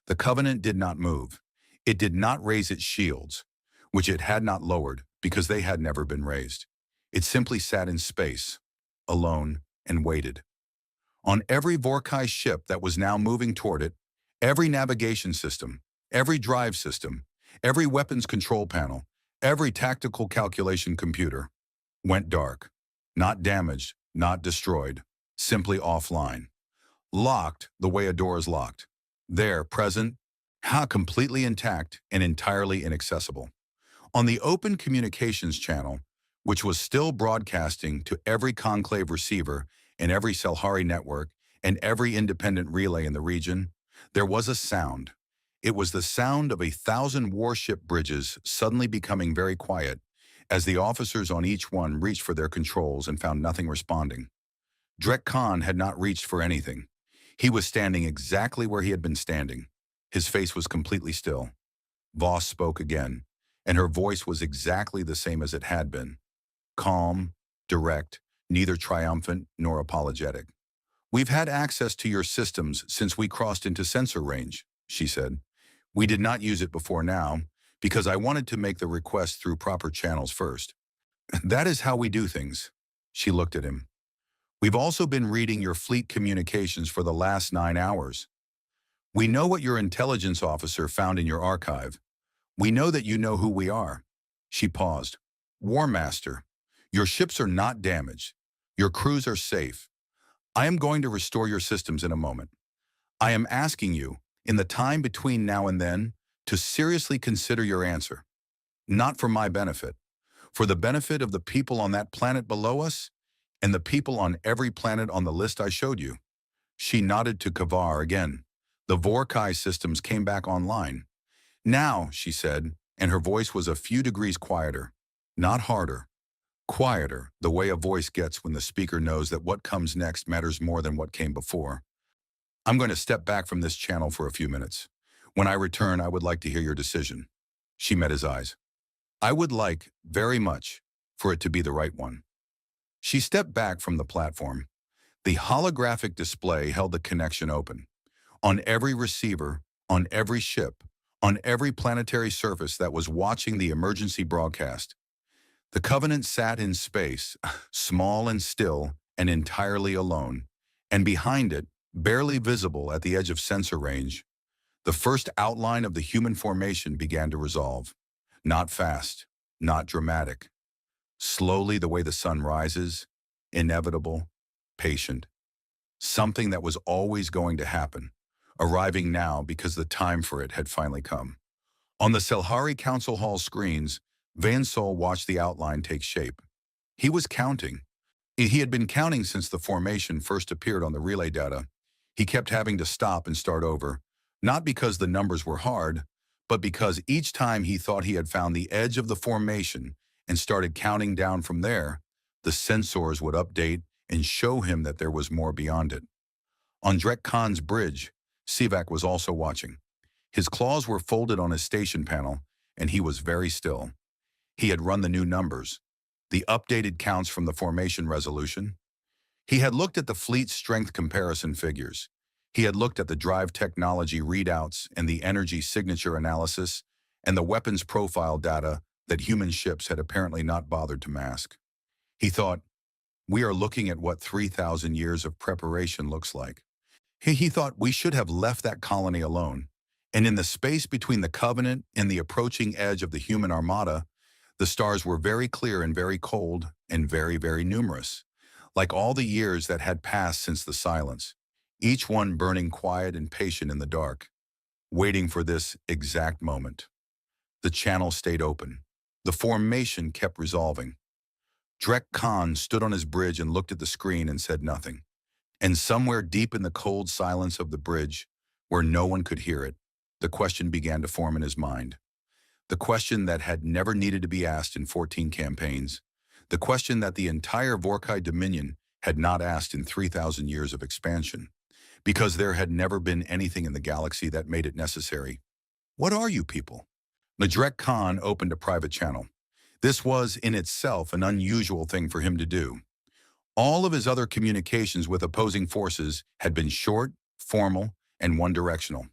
The Covenant did not move. It did not raise its shields, which it had not lowered because they had never been raised. It simply sat in space, alone, and waited. On every Vorkai ship that was now moving toward it, every navigation system, every drive system, every weapons control panel, every tactical calculation computer went dark. Not damaged, not destroyed, simply offline. Locked the way a door is locked. There, present, completely intact and entirely inaccessible. On the open communications channel, which was still broadcasting to every conclave receiver and every Selhari network and every independent relay in the region, there was a sound. It was the sound of 1,000 warship bridges suddenly becoming very quiet as the officers on each one reached for their controls and found nothing responding. Drek Khan had not reached for anything. He was standing exactly where he had been standing. His face was completely still. Voss spoke again, and her voice was exactly the same as it had been. Calm, direct, neither triumphant nor apologetic. We've had access to your systems since we crossed into sensor range, she said. We did not use it before now, because I wanted to make the request through proper channels first. That is how we do things. She looked at him. We've also been reading your fleet communications for the last 9 hours. We know what your intelligence officer found in your archive. We know that you know who we are. She paused. War Master, your ships are not damaged. Your crews are safe. I am going to restore your systems in a moment. I am asking you, in the time between now and then, to seriously consider your answer. Not for my benefit, for the benefit of the people on that planet below us and the people on every planet on the list I showed you. She nodded to Kavar again. The Vorkai systems came back online. Now, she said, and her voice was a few degrees quieter, not harder. Quieter, the way a voice gets when the speaker knows that what comes next matters more than what came before. I'm going to step back from this channel for a few minutes. When I return, I would like to hear your decision. She met his eyes. I would like, very much, for it to be the right one. She stepped back from the platform. The holographic display held the connection open. On every receiver, on every ship, on every planetary surface that was watching the emergency broadcast, the Covenant sat in space, small and still and entirely alone, and behind it, barely visible at the edge of sensor range, the first outline of the human formation began to resolve. Not fast, not dramatic. Slowly, the way the sun rises, inevitable, patient. Something that was always going to happen, arriving now because the time for it had finally come. On the Selhari Council Hall screens, Van Sol watched the outline take shape. He was counting. He had been counting since the formation first appeared on the relay data. He kept having to stop and start over, not because the numbers were hard, but because each time he thought he had found the edge of the formation and started counting down from there, the sensors would update and show him that there was more beyond it. On Drek Khan's bridge, Sivak was also watching. His claws were folded on his station panel, and he was very still. He had run the new numbers, the updated counts from the formation resolution. He had looked at the fleet strength comparison figures. He had looked at the drive technology readouts and the energy signature analysis and the weapons profile data that human ships had apparently not bothered to mask. He thought, we are looking at what 3,000 years of preparation looks like. He thought we should have left that colony alone. And in the space between the Covenant and the approaching edge of the human Armada, the stars were very clear and very cold and very, very numerous, like all the years that had passed since the silence, each one burning quiet and patient in the dark, waiting for this exact moment. The channel stayed open. The formation kept resolving. Drek Khan stood on his bridge and looked at the screen and said nothing. And somewhere deep in the cold silence of the bridge, where no one could hear it, the question began to form in his mind. The question that had never needed to be asked in 14 campaigns. The question that the entire Vorkai Dominion had not asked in 3,000 years of expansion. Because there had never been anything in the galaxy that made it necessary. What are you people? Nadrek Khan opened a private channel. This was, in itself, an unusual thing for him to do. All of his other communications with opposing forces had been short, formal, and one-directional.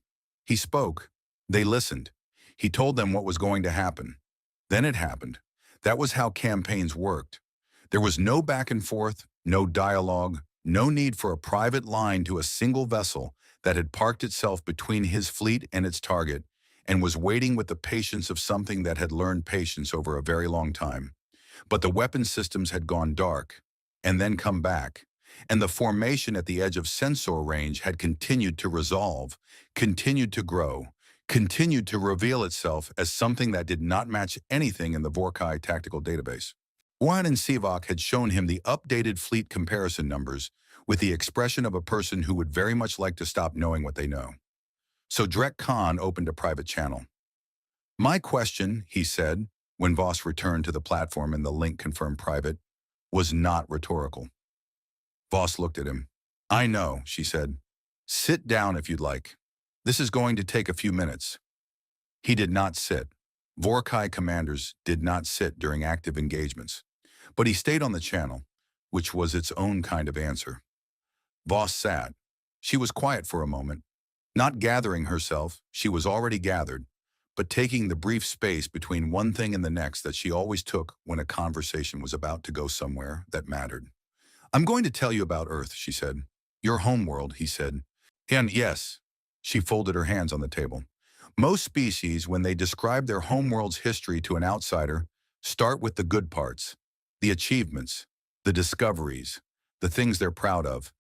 He spoke. They listened. He told them what was going to happen. Then it happened. That was how campaigns worked. There was no back and forth, no dialogue, no need for a private line to a single vessel that had parked itself between his fleet and its target and was waiting with the patience of something that had learned patience over a very long time. But the weapon systems had gone dark, and then come back, and the formation at the edge of sensor range had continued to resolve, continued to grow, continued to reveal itself as something that did not match anything in the Vorkai tactical database. Juan and Sivak had shown him the updated fleet comparison numbers with the expression of a person who would very much like to stop knowing what they know. So Drek Khan opened a private channel. My question, he said, when Voss returned to the platform and the link confirmed private, was not rhetorical. Voss looked at him. I know, she said. Sit down if you'd like. This is going to take a few minutes. He did not sit. Vorkai commanders did not sit during active engagements. But he stayed on the channel, which was its own kind of answer. Voss sat. She was quiet for a moment. Not gathering herself, she was already gathered, but taking the brief space between one thing and the next that she always took when a conversation was about to go somewhere that mattered. I'm going to tell you about Earth, she said. Your homeworld, he said. And yes, she folded her hands on the table. Most species, when they describe their homeworld's history to an outsider, start with the good parts, the achievements, the discoveries, the things they're proud of.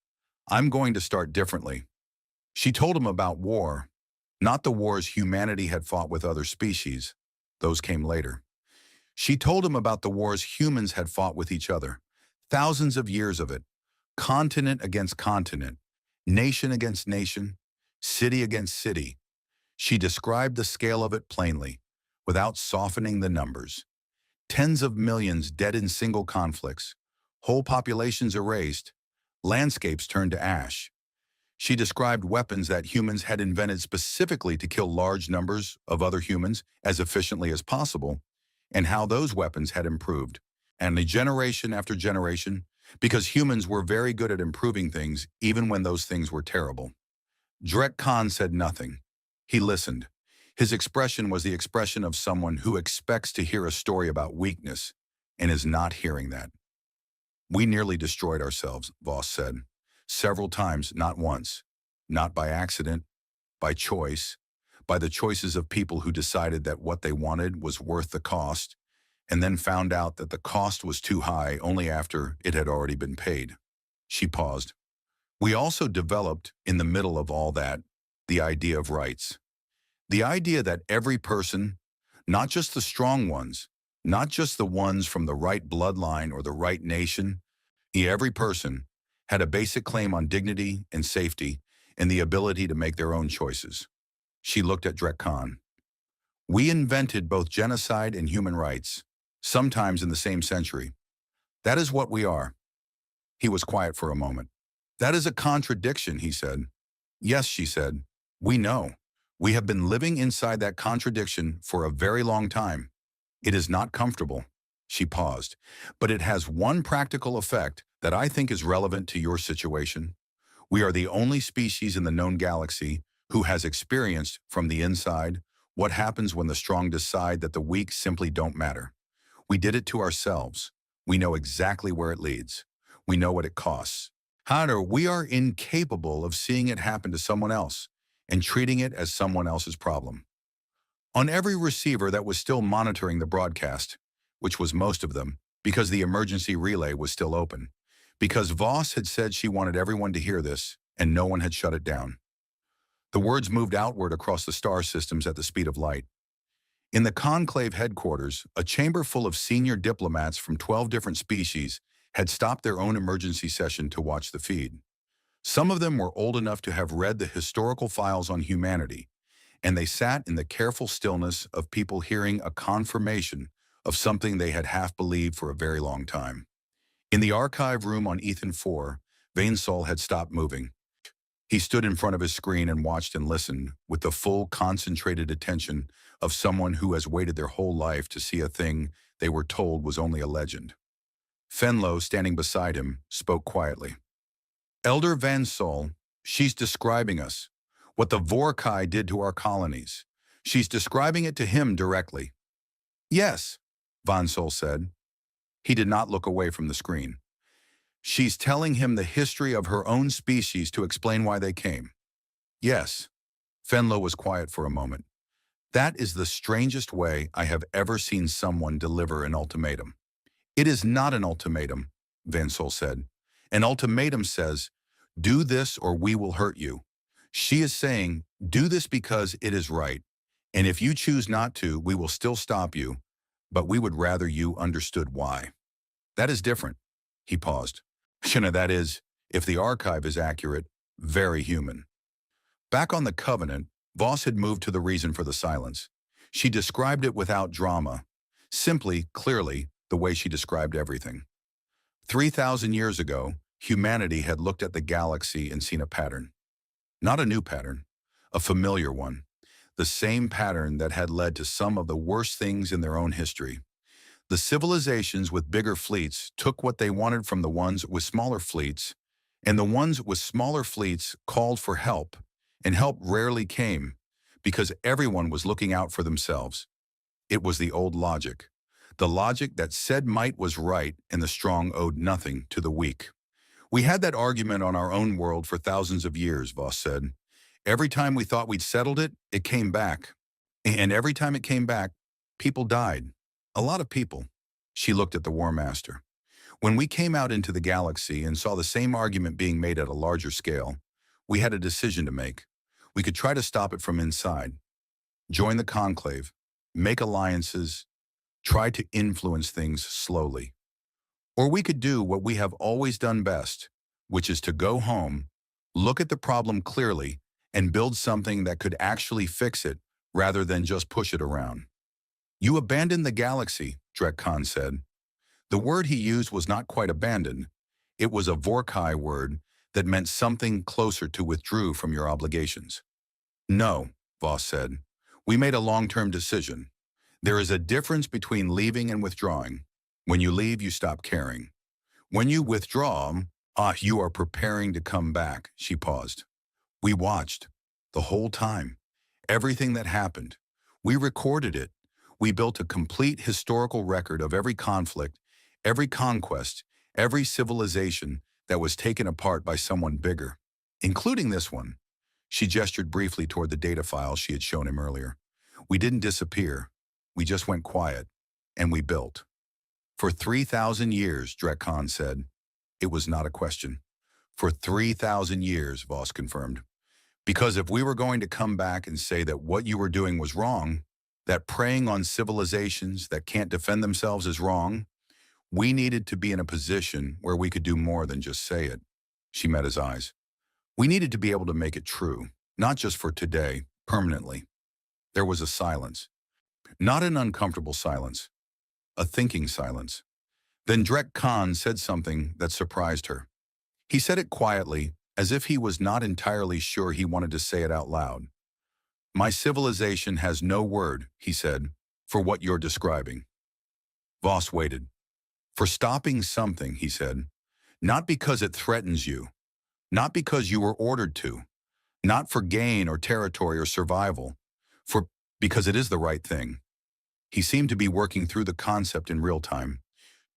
I'm going to start differently. She told him about war, not the wars humanity had fought with other species. Those came later. She told him about the wars humans had fought with each other. Thousands of years of it. Continent against continent. Nation against nation. City against city. She described the scale of it plainly, without softening the numbers. Tens of millions dead in single conflicts. Whole populations erased. Landscapes turned to ash. She described weapons that humans had invented specifically to kill large numbers of other humans as efficiently as possible, and how those weapons had improved, and generation after generation, because humans were very good at improving things even when those things were terrible. Drek Khan said nothing. He listened. His expression was the expression of someone who expects to hear a story about weakness and is not hearing that. We nearly destroyed ourselves, Voss said. Several times, not once. Not by accident, by choice, by the choices of people who decided that what they wanted was worth the cost, and then found out that the cost was too high only after it had already been paid. She paused. We also developed, in the middle of all that, the idea of rights. The idea that every person, not just the strong ones, not just the ones from the right bloodline or the right nation, every person had a basic claim on dignity and safety and the ability to make their own choices. She looked at Drek Khan. We invented both genocide and human rights, sometimes in the same century. That is what we are. He was quiet for a moment. That is a contradiction, he said. Yes, she said. We know. We have been living inside that contradiction for a very long time. It is not comfortable. She paused. But it has one practical effect that I think is relevant to your situation. We are the only species in the known galaxy who has experienced from the inside what happens when the strong decide that the weak simply don't matter. We did it to ourselves. We know exactly where it leads. We know what it costs. However, we are incapable of seeing it happen to someone else and treating it as someone else's problem. On every receiver that was still monitoring the broadcast, which was most of them, because the emergency relay was still open, because Voss had said she wanted everyone to hear this, and no one had shut it down. The words moved outward across the star systems at the speed of light. In the conclave headquarters, a chamber full of senior diplomats from 12 different species had stopped their own emergency session to watch the feed. Some of them were old enough to have read the historical files on humanity, and they sat in the careful stillness of people hearing a confirmation of something they had half believed for a very long time. In the archive room on Ethan 4, Vainsol had stopped moving. He stood in front of his screen and watched and listened with the full, concentrated attention of someone who has waited their whole life to see a thing they were told was only a legend. Fenlo, standing beside him, spoke quietly. Elder Van Sol, she's describing us, what the Vorkai did to our colonies. She's describing it to him directly. Yes, Van Sol said. He did not look away from the screen. She's telling him the history of her own species to explain why they came. Yes. Fenlo was quiet for a moment. That is the strangest way I have ever seen someone deliver an ultimatum. It is not an ultimatum, Van Sol said. An ultimatum says, do this or we will hurt you. She is saying, do this because it is right. And if you choose not to, we will still stop you, but we would rather you understood why. That is different. He paused. That is, if the archive is accurate, very human. Back on the Covenant, Voss had moved to the reason for the silence. She described it without drama, simply, clearly, the way she described everything. 3,000 years ago, humanity had looked at the galaxy and seen a pattern. Not a new pattern, a familiar one. The same pattern that had led to some of the worst things in their own history. The civilizations with bigger fleets took what they wanted from the ones with smaller fleets, and the ones with smaller fleets called for help, and help rarely came, because everyone was looking out for themselves. It was the old logic. The logic that said might was right and the strong owed nothing to the weak. We had that argument on our own world for thousands of years, Voss said. Every time we thought we'd settled it, it came back. And every time it came back, people died. A lot of people. She looked at the War Master. When we came out into the galaxy and saw the same argument being made at a larger scale, we had a decision to make. We could try to stop it from inside. Join the conclave, make alliances, try to influence things slowly. Or we could do what we have always done best, which is to go home, look at the problem clearly, and build something that could actually fix it rather than just push it around. You abandoned the galaxy, Drek Khan said. The word he used was not quite abandoned. It was a Vorkai word that meant something closer to withdrew from your obligations. No, Voss said. We made a long-term decision. There is a difference between leaving and withdrawing. When you leave, you stop caring. When you withdraw, you are preparing to come back, she paused. We watched. The whole time. Everything that happened. We recorded it. We built a complete historical record of every conflict, every conquest, every civilization that was taken apart by someone bigger, including this one. She gestured briefly toward the data file she had shown him earlier. We didn't disappear. We just went quiet, and we built. For 3,000 years, Drek Khan said. It was not a question. For 3,000 years, Voss confirmed. Because if we were going to come back and say that what you were doing was wrong, that preying on civilizations that can't defend themselves is wrong, we needed to be in a position where we could do more than just say it. She met his eyes. We needed to be able to make it true, not just for today, permanently. There was a silence. Not an uncomfortable silence, a thinking silence. Then Drek Khan said something that surprised her. He said it quietly, as if he was not entirely sure he wanted to say it out loud. My civilization has no word, he said, for what you're describing. Voss waited. For stopping something, he said. Not because it threatens you. Not because you were ordered to. Not for gain or territory or survival. Because it is the right thing. He seemed to be working through the concept in real time,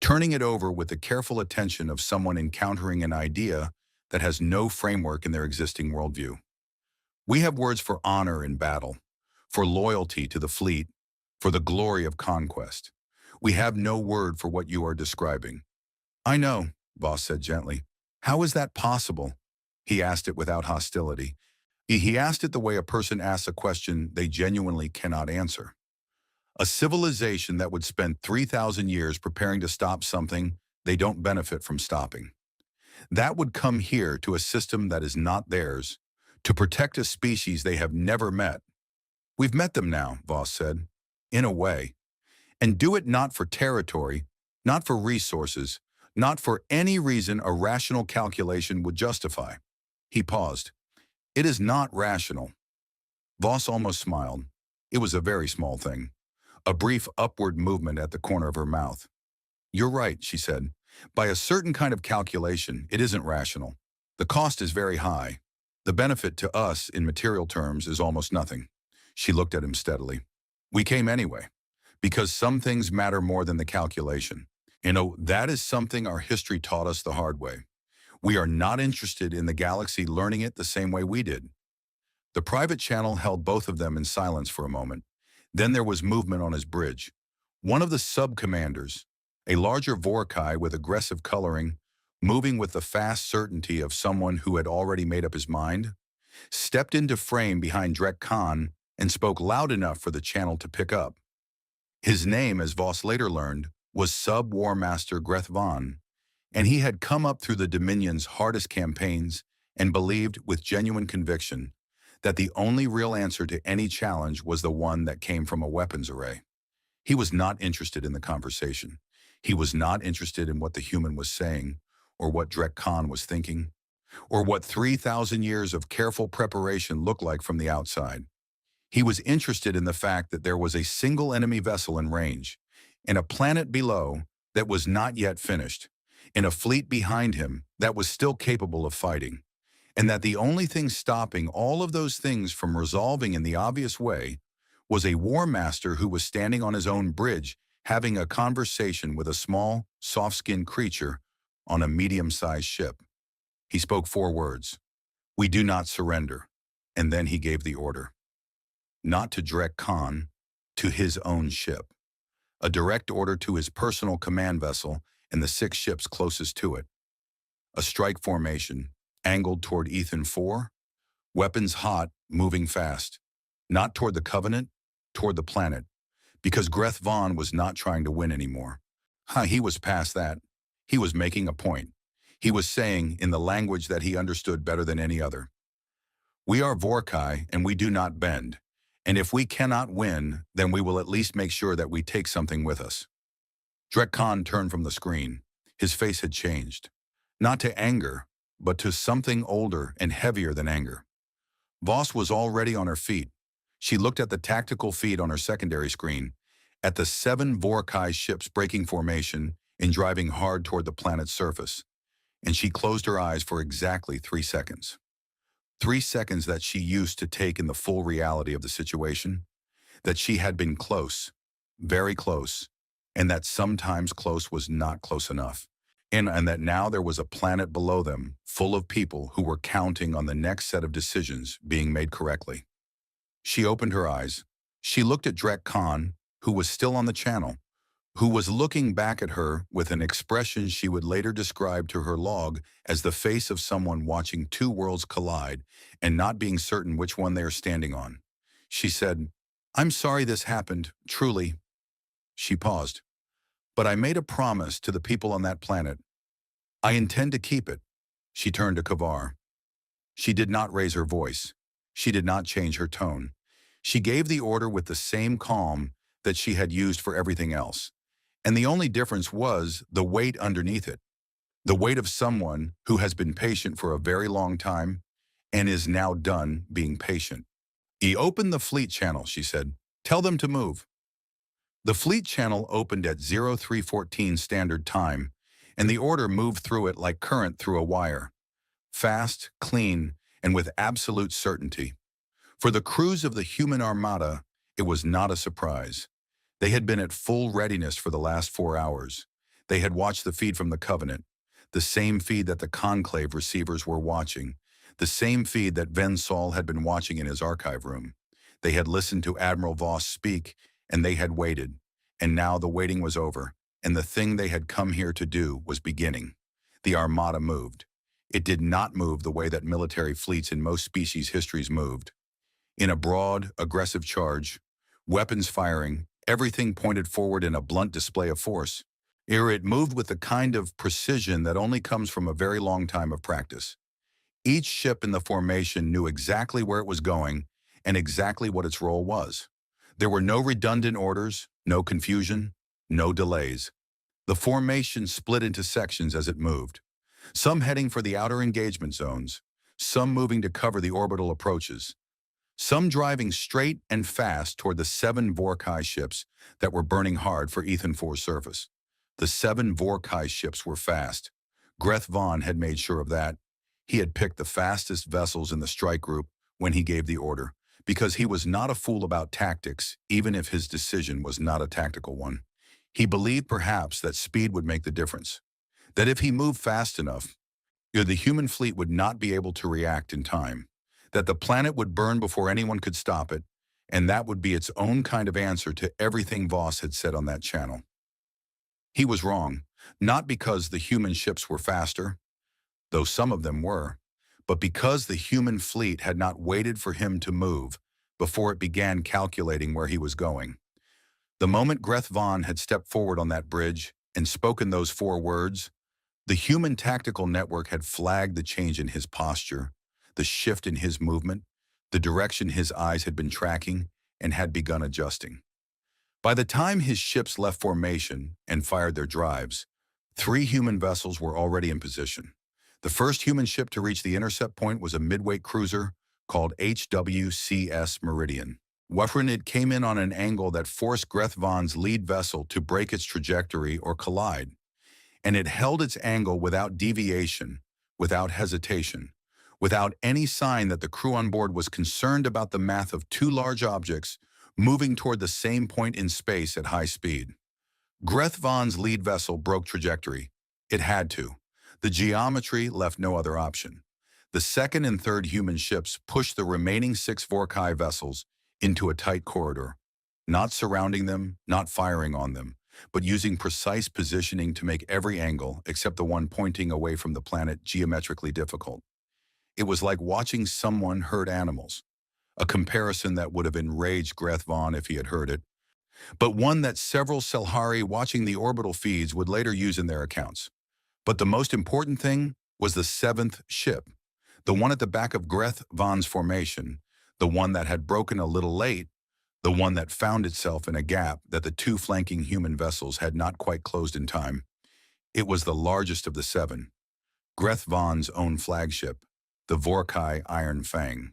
turning it over with the careful attention of someone encountering an idea that has no framework in their existing worldview. We have words for honor in battle, for loyalty to the fleet, for the glory of conquest. We have no word for what you are describing. I know, Voss said gently. How is that possible? He asked it without hostility. He asked it the way a person asks a question they genuinely cannot answer. A civilization that would spend 3,000 years preparing to stop something they don't benefit from stopping. That would come here to a system that is not theirs, to protect a species they have never met. We've met them now, Voss said. In a way. And do it not for territory, not for resources, not for any reason a rational calculation would justify. He paused. It is not rational. Voss almost smiled. It was a very small thing. A brief upward movement at the corner of her mouth. You're right, she said. By a certain kind of calculation, it isn't rational. The cost is very high. The benefit to us, in material terms, is almost nothing. She looked at him steadily. We came anyway, because some things matter more than the calculation. That is something our history taught us the hard way. We are not interested in the galaxy learning it the same way we did. The private channel held both of them in silence for a moment. Then there was movement on his bridge. One of the sub-commanders, a larger Vorkai with aggressive coloring, moving with the fast certainty of someone who had already made up his mind, stepped into frame behind Drek Khan and spoke loud enough for the channel to pick up. His name, as Voss later learned, was Sub-War Master Greth Von, and he had come up through the Dominion's hardest campaigns and believed with genuine conviction that the only real answer to any challenge was the one that came from a weapons array. He was not interested in the conversation. He was not interested in what the human was saying, or what Drek Khan was thinking, or what 3,000 years of careful preparation looked like from the outside. He was interested in the fact that there was a single enemy vessel in range, in a planet below that was not yet finished, in a fleet behind him that was still capable of fighting, and that the only thing stopping all of those things from resolving in the obvious way was a war master who was standing on his own bridge having a conversation with a small, soft-skinned creature on a medium-sized ship. He spoke 4 words. We do not surrender. And then he gave the order. Not to Drek Khan, to his own ship. A direct order to his personal command vessel and the 6 ships closest to it. A strike formation, angled toward Ethan 4, weapons hot, moving fast. Not toward the Covenant, toward the planet. Because Greth Von was not trying to win anymore. He was past that. He was making a point. He was saying, in the language that he understood better than any other, we are Vorkai and we do not bend. And if we cannot win, then we will at least make sure that we take something with us. Drek Khan turned from the screen. His face had changed. Not to anger, but to something older and heavier than anger. Voss was already on her feet. She looked at the tactical feed on her secondary screen, at the 7 Vorkai ships breaking formation and driving hard toward the planet's surface, and she closed her eyes for exactly 3 seconds. 3 seconds that she used to take in the full reality of the situation, that she had been close, very close, and that sometimes close was not close enough, and that now there was a planet below them full of people who were counting on the next set of decisions being made correctly. She opened her eyes. She looked at Drek Khan, who was still on the channel, who was looking back at her with an expression she would later describe to her log as the face of someone watching 2 worlds collide and not being certain which one they are standing on. She said, I'm sorry this happened, truly. She paused. But I made a promise to the people on that planet. I intend to keep it. She turned to Kavar. She did not raise her voice. She did not change her tone. She gave the order with the same calm that she had used for everything else. And the only difference was the weight underneath it. The weight of someone who has been patient for a very long time and is now done being patient. Open the fleet channel, she said. Tell them to move. The fleet channel opened at 0314 standard time, and the order moved through it like current through a wire. Fast, clean, and with absolute certainty. For the crews of the human Armada, it was not a surprise. They had been at full readiness for the last 4 hours. They had watched the feed from the Covenant, the same feed that the Conclave receivers were watching, the same feed that Ven Sol had been watching in his archive room. They had listened to Admiral Voss speak, and they had waited. And now the waiting was over, and the thing they had come here to do was beginning. The Armada moved. It did not move the way that military fleets in most species' histories moved. In a broad, aggressive charge, weapons firing, everything pointed forward in a blunt display of force. It moved with the kind of precision that only comes from a very long time of practice. Each ship in the formation knew exactly where it was going, and exactly what its role was. There were no redundant orders, no confusion, no delays. The formation split into sections as it moved, some heading for the outer engagement zones, some moving to cover the orbital approaches, some driving straight and fast toward the 7 Vorkai ships that were burning hard for Ethan 4's surface. The 7 Vorkai ships were fast. Greth Vaughn had made sure of that. He had picked the fastest vessels in the strike group when he gave the order, because he was not a fool about tactics, even if his decision was not a tactical one. He believed perhaps that speed would make the difference, that if he moved fast enough, the human fleet would not be able to react in time, that the planet would burn before anyone could stop it, and that would be its own kind of answer to everything Voss had said on that channel. He was wrong, not because the human ships were faster, though some of them were, but because the human fleet had not waited for him to move before it began calculating where he was going. The moment Greth Vaughn had stepped forward on that bridge and spoken those 4 words, the human tactical network had flagged the change in his posture, the shift in his movement, the direction his eyes had been tracking, and had begun adjusting. By the time his ships left formation and fired their drives, 3 human vessels were already in position. The first human ship to reach the intercept point was a midweight cruiser called HWCS Meridian. When it came in on an angle that forced Greth Vaughn's lead vessel to break its trajectory or collide, and it held its angle without deviation, without hesitation, without any sign that the crew on board was concerned about the math of 2 large objects moving toward the same point in space at high speed. Greth Vaughn's lead vessel broke trajectory. It had to. The geometry left no other option. The second and third human ships pushed the remaining 6 Vorkai vessels into a tight corridor, not surrounding them, not firing on them, but using precise positioning to make every angle, except the one pointing away from the planet, geometrically difficult. It was like watching someone herd animals, a comparison that would have enraged Greth Vaughn if he had heard it, but one that several Selhari watching the orbital feeds would later use in their accounts. But the most important thing was the 7th ship, the one at the back of Greth Vaughn's formation, the one that had broken a little late, the one that found itself in a gap that the 2 flanking human vessels had not quite closed in time. It was the largest of the 7, Greth Vaughn's own flagship, the Vorkai Iron Fang.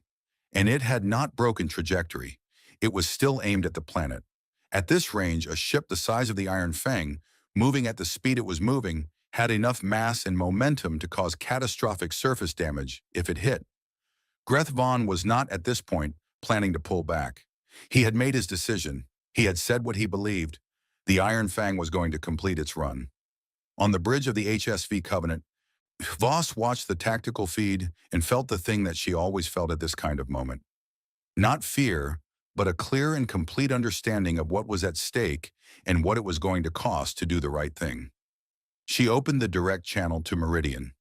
And it had not broken trajectory. It was still aimed at the planet. At this range, a ship the size of the Iron Fang, moving at the speed it was moving, had enough mass and momentum to cause catastrophic surface damage if it hit. Greth Vaughn was not, at this point, planning to pull back. He had made his decision. He had said what he believed. The Iron Fang was going to complete its run. On the bridge of the HSV Covenant, Voss watched the tactical feed and felt the thing that she always felt at this kind of moment. Not fear, but a clear and complete understanding of what was at stake and what it was going to cost to do the right thing. She opened the direct channel to Meridian.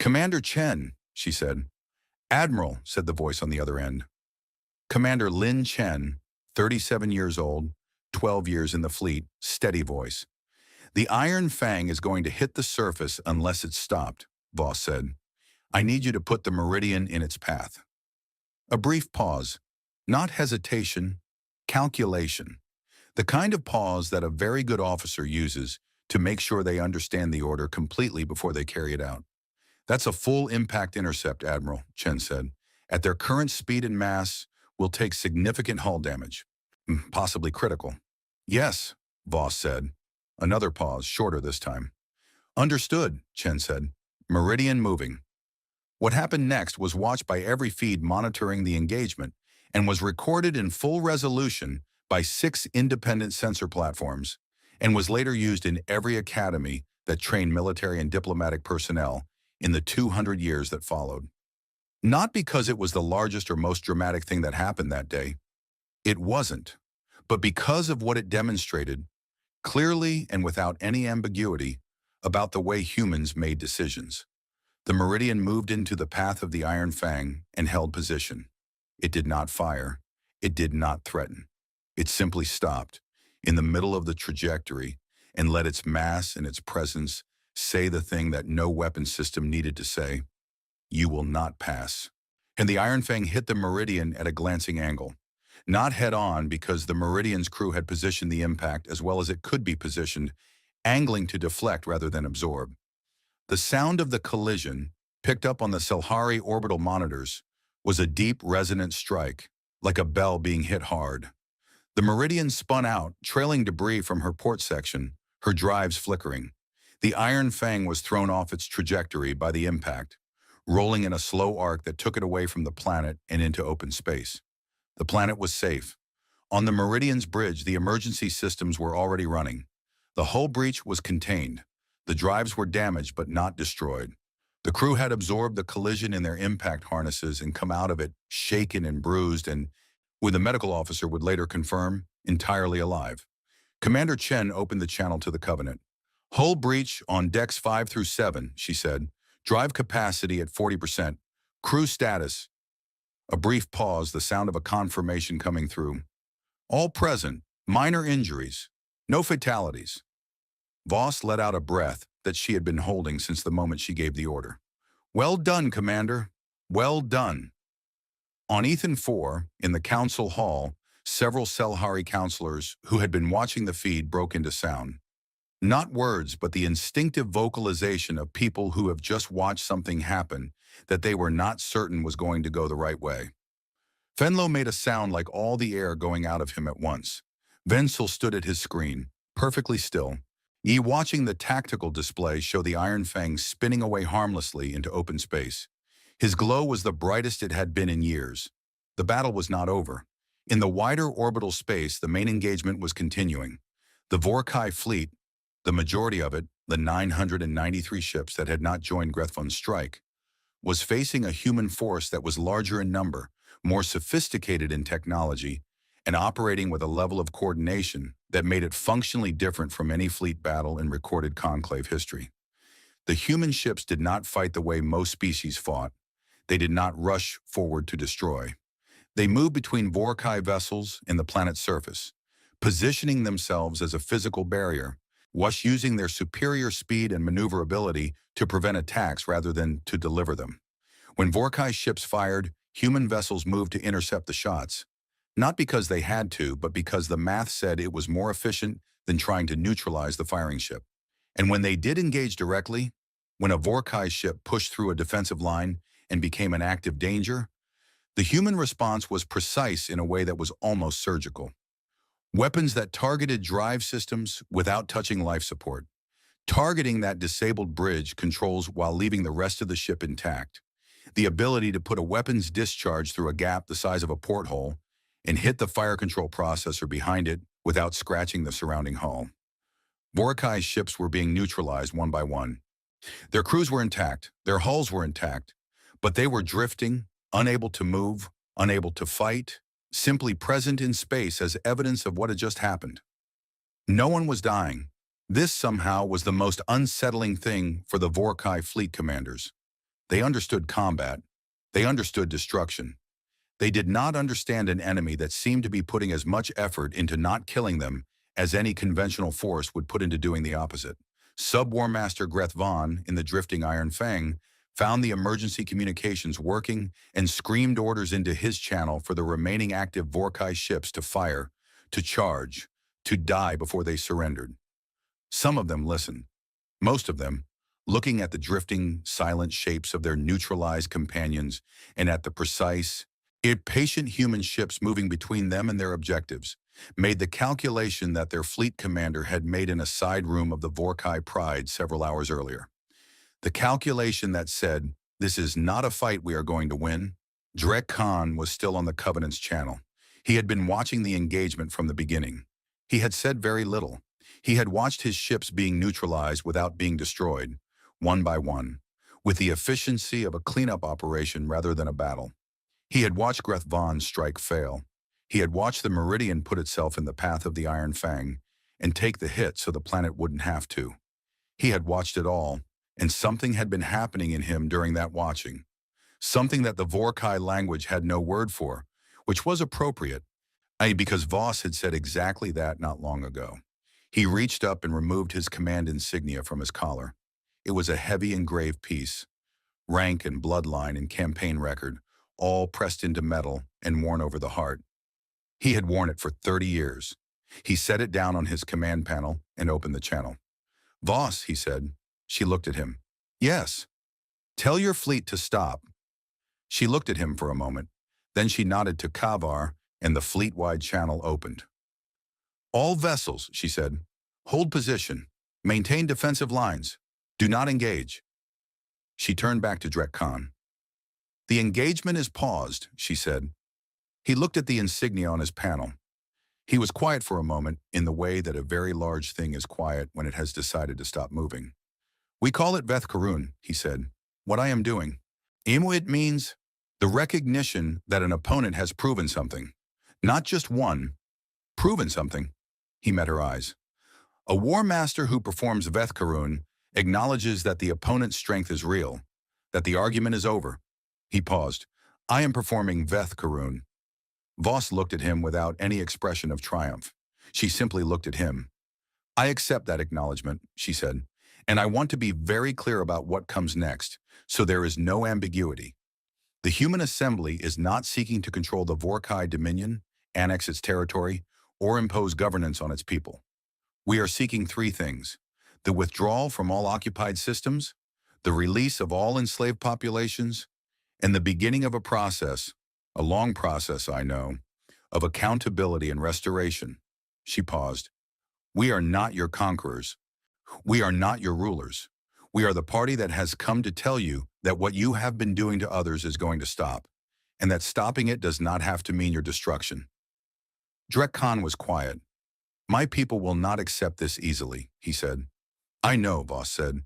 "Commander Chen," she said. "Admiral," said the voice on the other end. Commander Lin Chen, 37 years old, 12 years in the fleet, steady voice. "The Iron Fang is going to hit the surface unless it's stopped," Voss said. "I need you to put the Meridian in its path." A brief pause. Not hesitation, calculation. The kind of pause that a very good officer uses to make sure they understand the order completely before they carry it out. "That's a full impact intercept, Admiral," Chen said. "At their current speed and mass, we'll take significant hull damage, possibly critical." "Yes," Voss said. Another pause, shorter this time. "Understood," Chen said. "Meridian moving." What happened next was watched by every feed monitoring the engagement and was recorded in full resolution by 6 independent sensor platforms and was later used in every academy that trained military and diplomatic personnel in the 200 years that followed. Not because it was the largest or most dramatic thing that happened that day. It wasn't. But because of what it demonstrated, clearly and without any ambiguity, about the way humans made decisions. The Meridian moved into the path of the Iron Fang and held position. It did not fire. It did not threaten. It simply stopped in the middle of the trajectory and let its mass and its presence say the thing that no weapon system needed to say: "You will not pass." and the Iron Fang hit the Meridian at a glancing angle. Not head-on because the Meridian's crew had positioned the impact as well as it could be positioned, angling to deflect rather than absorb. The sound of the collision, picked up on the Selhari orbital monitors, was a deep, resonant strike, like a bell being hit hard. The Meridian spun out, trailing debris from her port section, her drives flickering. The Iron Fang was thrown off its trajectory by the impact, rolling in a slow arc that took it away from the planet and into open space. The planet was safe. On the Meridian's bridge, the emergency systems were already running. The hull breach was contained. The drives were damaged but not destroyed. The crew had absorbed the collision in their impact harnesses and come out of it shaken and bruised and, with the medical officer would later confirm, entirely alive. Commander Chen opened the channel to the Covenant. Hull breach on decks 5 through 7, she said. Drive capacity at 40%. Crew status. A brief pause, the sound of a confirmation coming through. All present. Minor injuries. No fatalities. Voss let out a breath that she had been holding since the moment she gave the order. Well done, Commander. Well done. On Ethan 4, in the council hall, several Selhari counselors who had been watching the feed broke into sound. Not words, but the instinctive vocalization of people who have just watched something happen that they were not certain was going to go the right way. Fenlo made a sound like all the air going out of him at once. Wenzel stood at his screen, perfectly still, watching the tactical display show the Iron Fang spinning away harmlessly into open space. His glow was the brightest it had been in years. The battle was not over. In the wider orbital space, the main engagement was continuing. The Vorkai fleet, the majority of it, the 993 ships that had not joined Grethvon's strike, was facing a human force that was larger in number, more sophisticated in technology, and operating with a level of coordination that made it functionally different from any fleet battle in recorded Conclave history. The human ships did not fight the way most species fought. They did not rush forward to destroy. They moved between Vorkai vessels and the planet's surface, positioning themselves as a physical barrier, while using their superior speed and maneuverability to prevent attacks rather than to deliver them. When Vorkai ships fired, human vessels moved to intercept the shots, not because they had to, but because the math said it was more efficient than trying to neutralize the firing ship. And when they did engage directly, when a Vorkai ship pushed through a defensive line and became an active danger, the human response was precise in a way that was almost surgical. Weapons that targeted drive systems without touching life support, targeting that disabled bridge controls while leaving the rest of the ship intact, the ability to put a weapons discharge through a gap the size of a porthole and hit the fire control processor behind it without scratching the surrounding hull. Vorkai's ships were being neutralized one by one. Their crews were intact, their hulls were intact, but they were drifting, unable to move, unable to fight, simply present in space as evidence of what had just happened. No one was dying. This somehow was the most unsettling thing for the Vorkai fleet commanders. They understood combat. They understood destruction. They did not understand an enemy that seemed to be putting as much effort into not killing them as any conventional force would put into doing the opposite. Sub-War Master Grethvon, in the drifting Iron Fang, found the emergency communications working and screamed orders into his channel for the remaining active Vorkai ships to fire, to charge, to die before they surrendered. Some of them listened. Most of them, looking at the drifting, silent shapes of their neutralized companions and at the precise, impatient human ships moving between them and their objectives, made the calculation that their fleet commander had made in a side room of the Vorkai Pride several hours earlier. The calculation that said, "This is not a fight we are going to win." Drek Khan was still on the Covenant's channel. He had been watching the engagement from the beginning. He had said very little. He had watched his ships being neutralized without being destroyed, one by one, with the efficiency of a cleanup operation rather than a battle. He had watched Grethvon's strike fail. He had watched the Meridian put itself in the path of the Iron Fang and take the hit so the planet wouldn't have to. He had watched it all, and something had been happening in him during that watching. Something that the Vorkai language had no word for, which was appropriate, because Voss had said exactly that not long ago. He reached up and removed his command insignia from his collar. It was a heavy engraved piece, rank and bloodline and campaign record, all pressed into metal and worn over the heart. He had worn it for 30 years. He set it down on his command panel and opened the channel. "Voss," he said. She looked at him. "Yes. Tell your fleet to stop." She looked at him for a moment. Then she nodded to Kavar, and the fleet-wide channel opened. "All vessels," she said, "hold position. Maintain defensive lines. Do not engage." She turned back to Drek Khan. "The engagement is paused," she said. He looked at the insignia on his panel. He was quiet for a moment in the way that a very large thing is quiet when it has decided to stop moving. "We call it Veth Karun," he said. "What I am doing. It means the recognition that an opponent has proven something. Not just one, proven something." He met her eyes. "A war master who performs Veth Karun acknowledges that the opponent's strength is real, that the argument is over." He paused. "I am performing Veth Karun." Voss looked at him without any expression of triumph. She simply looked at him. "I accept that acknowledgement," she said, "and I want to be very clear about what comes next, so there is no ambiguity. The Human Assembly is not seeking to control the Vorkai Dominion, annex its territory, or impose governance on its people. We are seeking three things: the withdrawal from all occupied systems, the release of all enslaved populations, and the beginning of a long process, I know, of accountability and restoration." She paused. "We are not your conquerors. We are not your rulers. We are the party that has come to tell you that what you have been doing to others is going to stop, and that stopping it does not have to mean your destruction." Drek Khan was quiet. "My people will not accept this easily," he said. "I know," Voss said.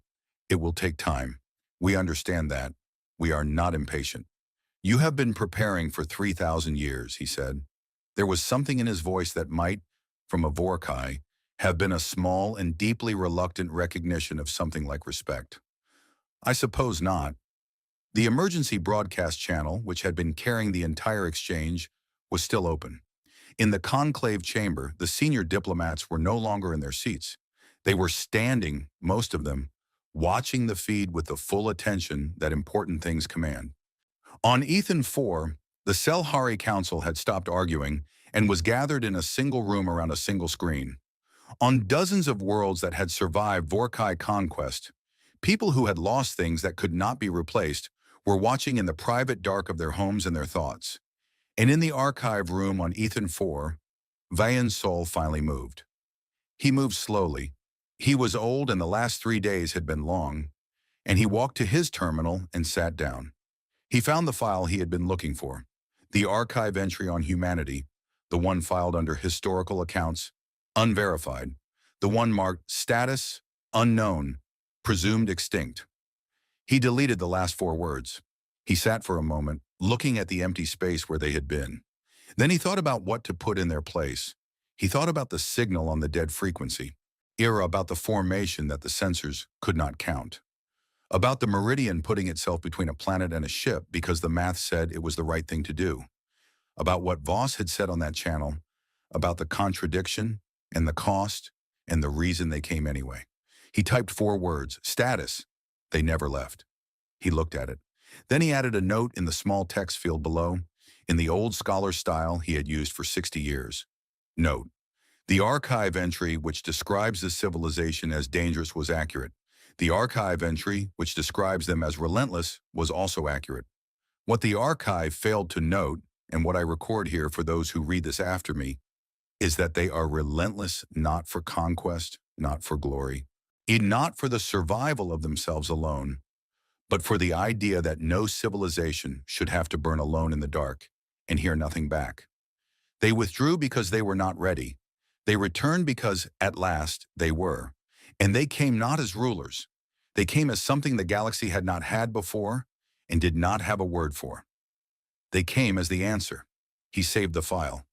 "It will take time. We understand that. We are not impatient." "You have been preparing for 3,000 years," he said. There was something in his voice that might, from a Vorkai, have been a small and deeply reluctant recognition of something like respect. "I suppose not." The emergency broadcast channel, which had been carrying the entire exchange, was still open. In the conclave chamber, the senior diplomats were no longer in their seats. They were standing, most of them, watching the feed with the full attention that important things command. On Ethan 4, the Selhari Council had stopped arguing and was gathered in a single room around a single screen. On dozens of worlds that had survived Vorkai conquest, people who had lost things that could not be replaced were watching in the private dark of their homes and their thoughts. And in the archive room on Ethan 4, Vayan's soul finally moved. He moved slowly. He was old and the last 3 days had been long, and he walked to his terminal and sat down. He found the file he had been looking for, the archive entry on humanity, the one filed under historical accounts, unverified, the one marked status, unknown, presumed extinct. He deleted the last 4 words. He sat for a moment, looking at the empty space where they had been. Then he thought about what to put in their place. He thought about the signal on the dead frequency, about the formation that the sensors could not count, about the meridian putting itself between a planet and a ship because the math said it was the right thing to do, about what Voss had said on that channel, about the contradiction and the cost and the reason they came anyway. He typed 4 words, status. They never left. He looked at it. Then he added a note in the small text field below, in the old scholar style he had used for 60 years. Note: the archive entry which describes the civilization as dangerous was accurate. The archive entry which describes them as relentless was also accurate. What the archive failed to note, and what I record here for those who read this after me, is that they are relentless not for conquest, not for glory, not for the survival of themselves alone, but for the idea that no civilization should have to burn alone in the dark and hear nothing back. They withdrew because they were not ready. They returned because, at last, they were. And they came not as rulers. They came as something the galaxy had not had before and did not have a word for. They came as the answer. He saved the file.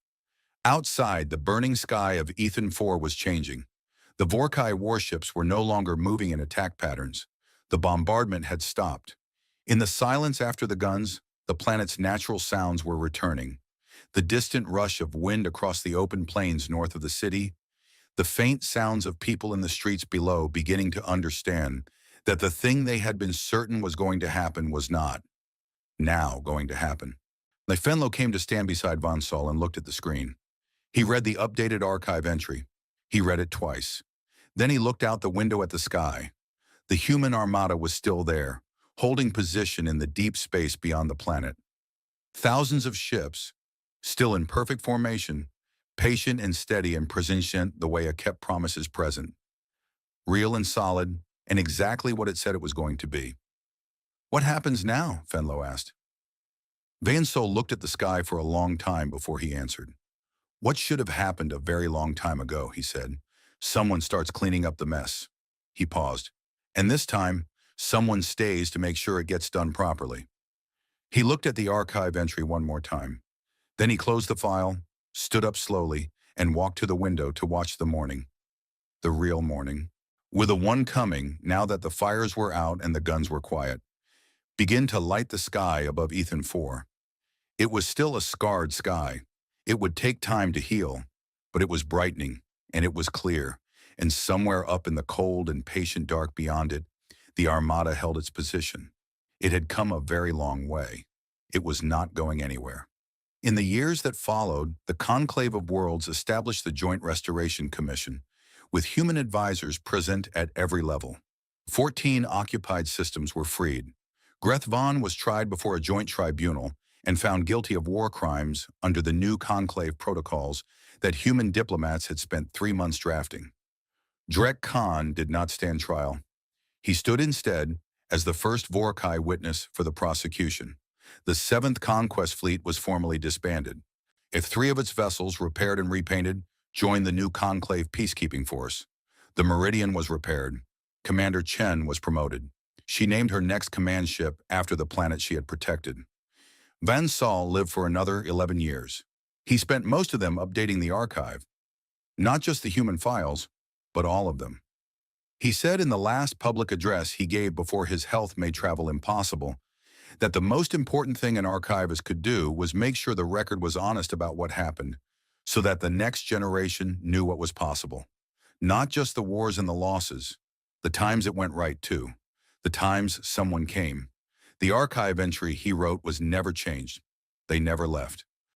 Outside, the burning sky of Ethan 4 was changing. The Vorkai warships were no longer moving in attack patterns. The bombardment had stopped. In the silence after the guns, the planet's natural sounds were returning. The distant rush of wind across the open plains north of the city, the faint sounds of people in the streets below beginning to understand that the thing they had been certain was going to happen was not now going to happen. Fenlo came to stand beside Von Saul and looked at the screen. He read the updated archive entry. He read it twice. Then he looked out the window at the sky. The human armada was still there, holding position in the deep space beyond the planet. Thousands of ships, still in perfect formation, patient and steady and prescient the way a kept promise is present. Real and solid, and exactly what it said it was going to be. What happens now? Fenlo asked. Van Sol looked at the sky for a long time before he answered. What should have happened a very long time ago, he said. Someone starts cleaning up the mess. He paused. And this time, someone stays to make sure it gets done properly. He looked at the archive entry one more time. Then he closed the file, stood up slowly, and walked to the window to watch the morning. The real morning. With a one coming, now that the fires were out and the guns were quiet, begin to light the sky above Ethan 4. It was still a scarred sky. It would take time to heal, but it was brightening, and it was clear, and somewhere up in the cold and patient dark beyond it, the Armada held its position. It had come a very long way. It was not going anywhere. In the years that followed, the Conclave of Worlds established the Joint Restoration Commission, with human advisors present at every level. 14 occupied systems were freed. Greth Von was tried before a joint tribunal and found guilty of war crimes under the new Conclave protocols that human diplomats had spent 3 months drafting. Drek Khan did not stand trial. He stood instead as the first Vorkai witness for the prosecution. The 7th Conquest Fleet was formally disbanded. 3 of its vessels, repaired and repainted, joined the new Conclave peacekeeping force. The Meridian was repaired. Commander Chen was promoted. She named her next command ship after the planet she had protected. Van Saul lived for another 11 years. He spent most of them updating the archive. Not just the human files, but all of them. He said in the last public address he gave before his health made travel impossible, that the most important thing an archivist could do was make sure the record was honest about what happened, so that the next generation knew what was possible. Not just the wars and the losses, the times it went right too, the times someone came. The archive entry he wrote was never changed. They never left.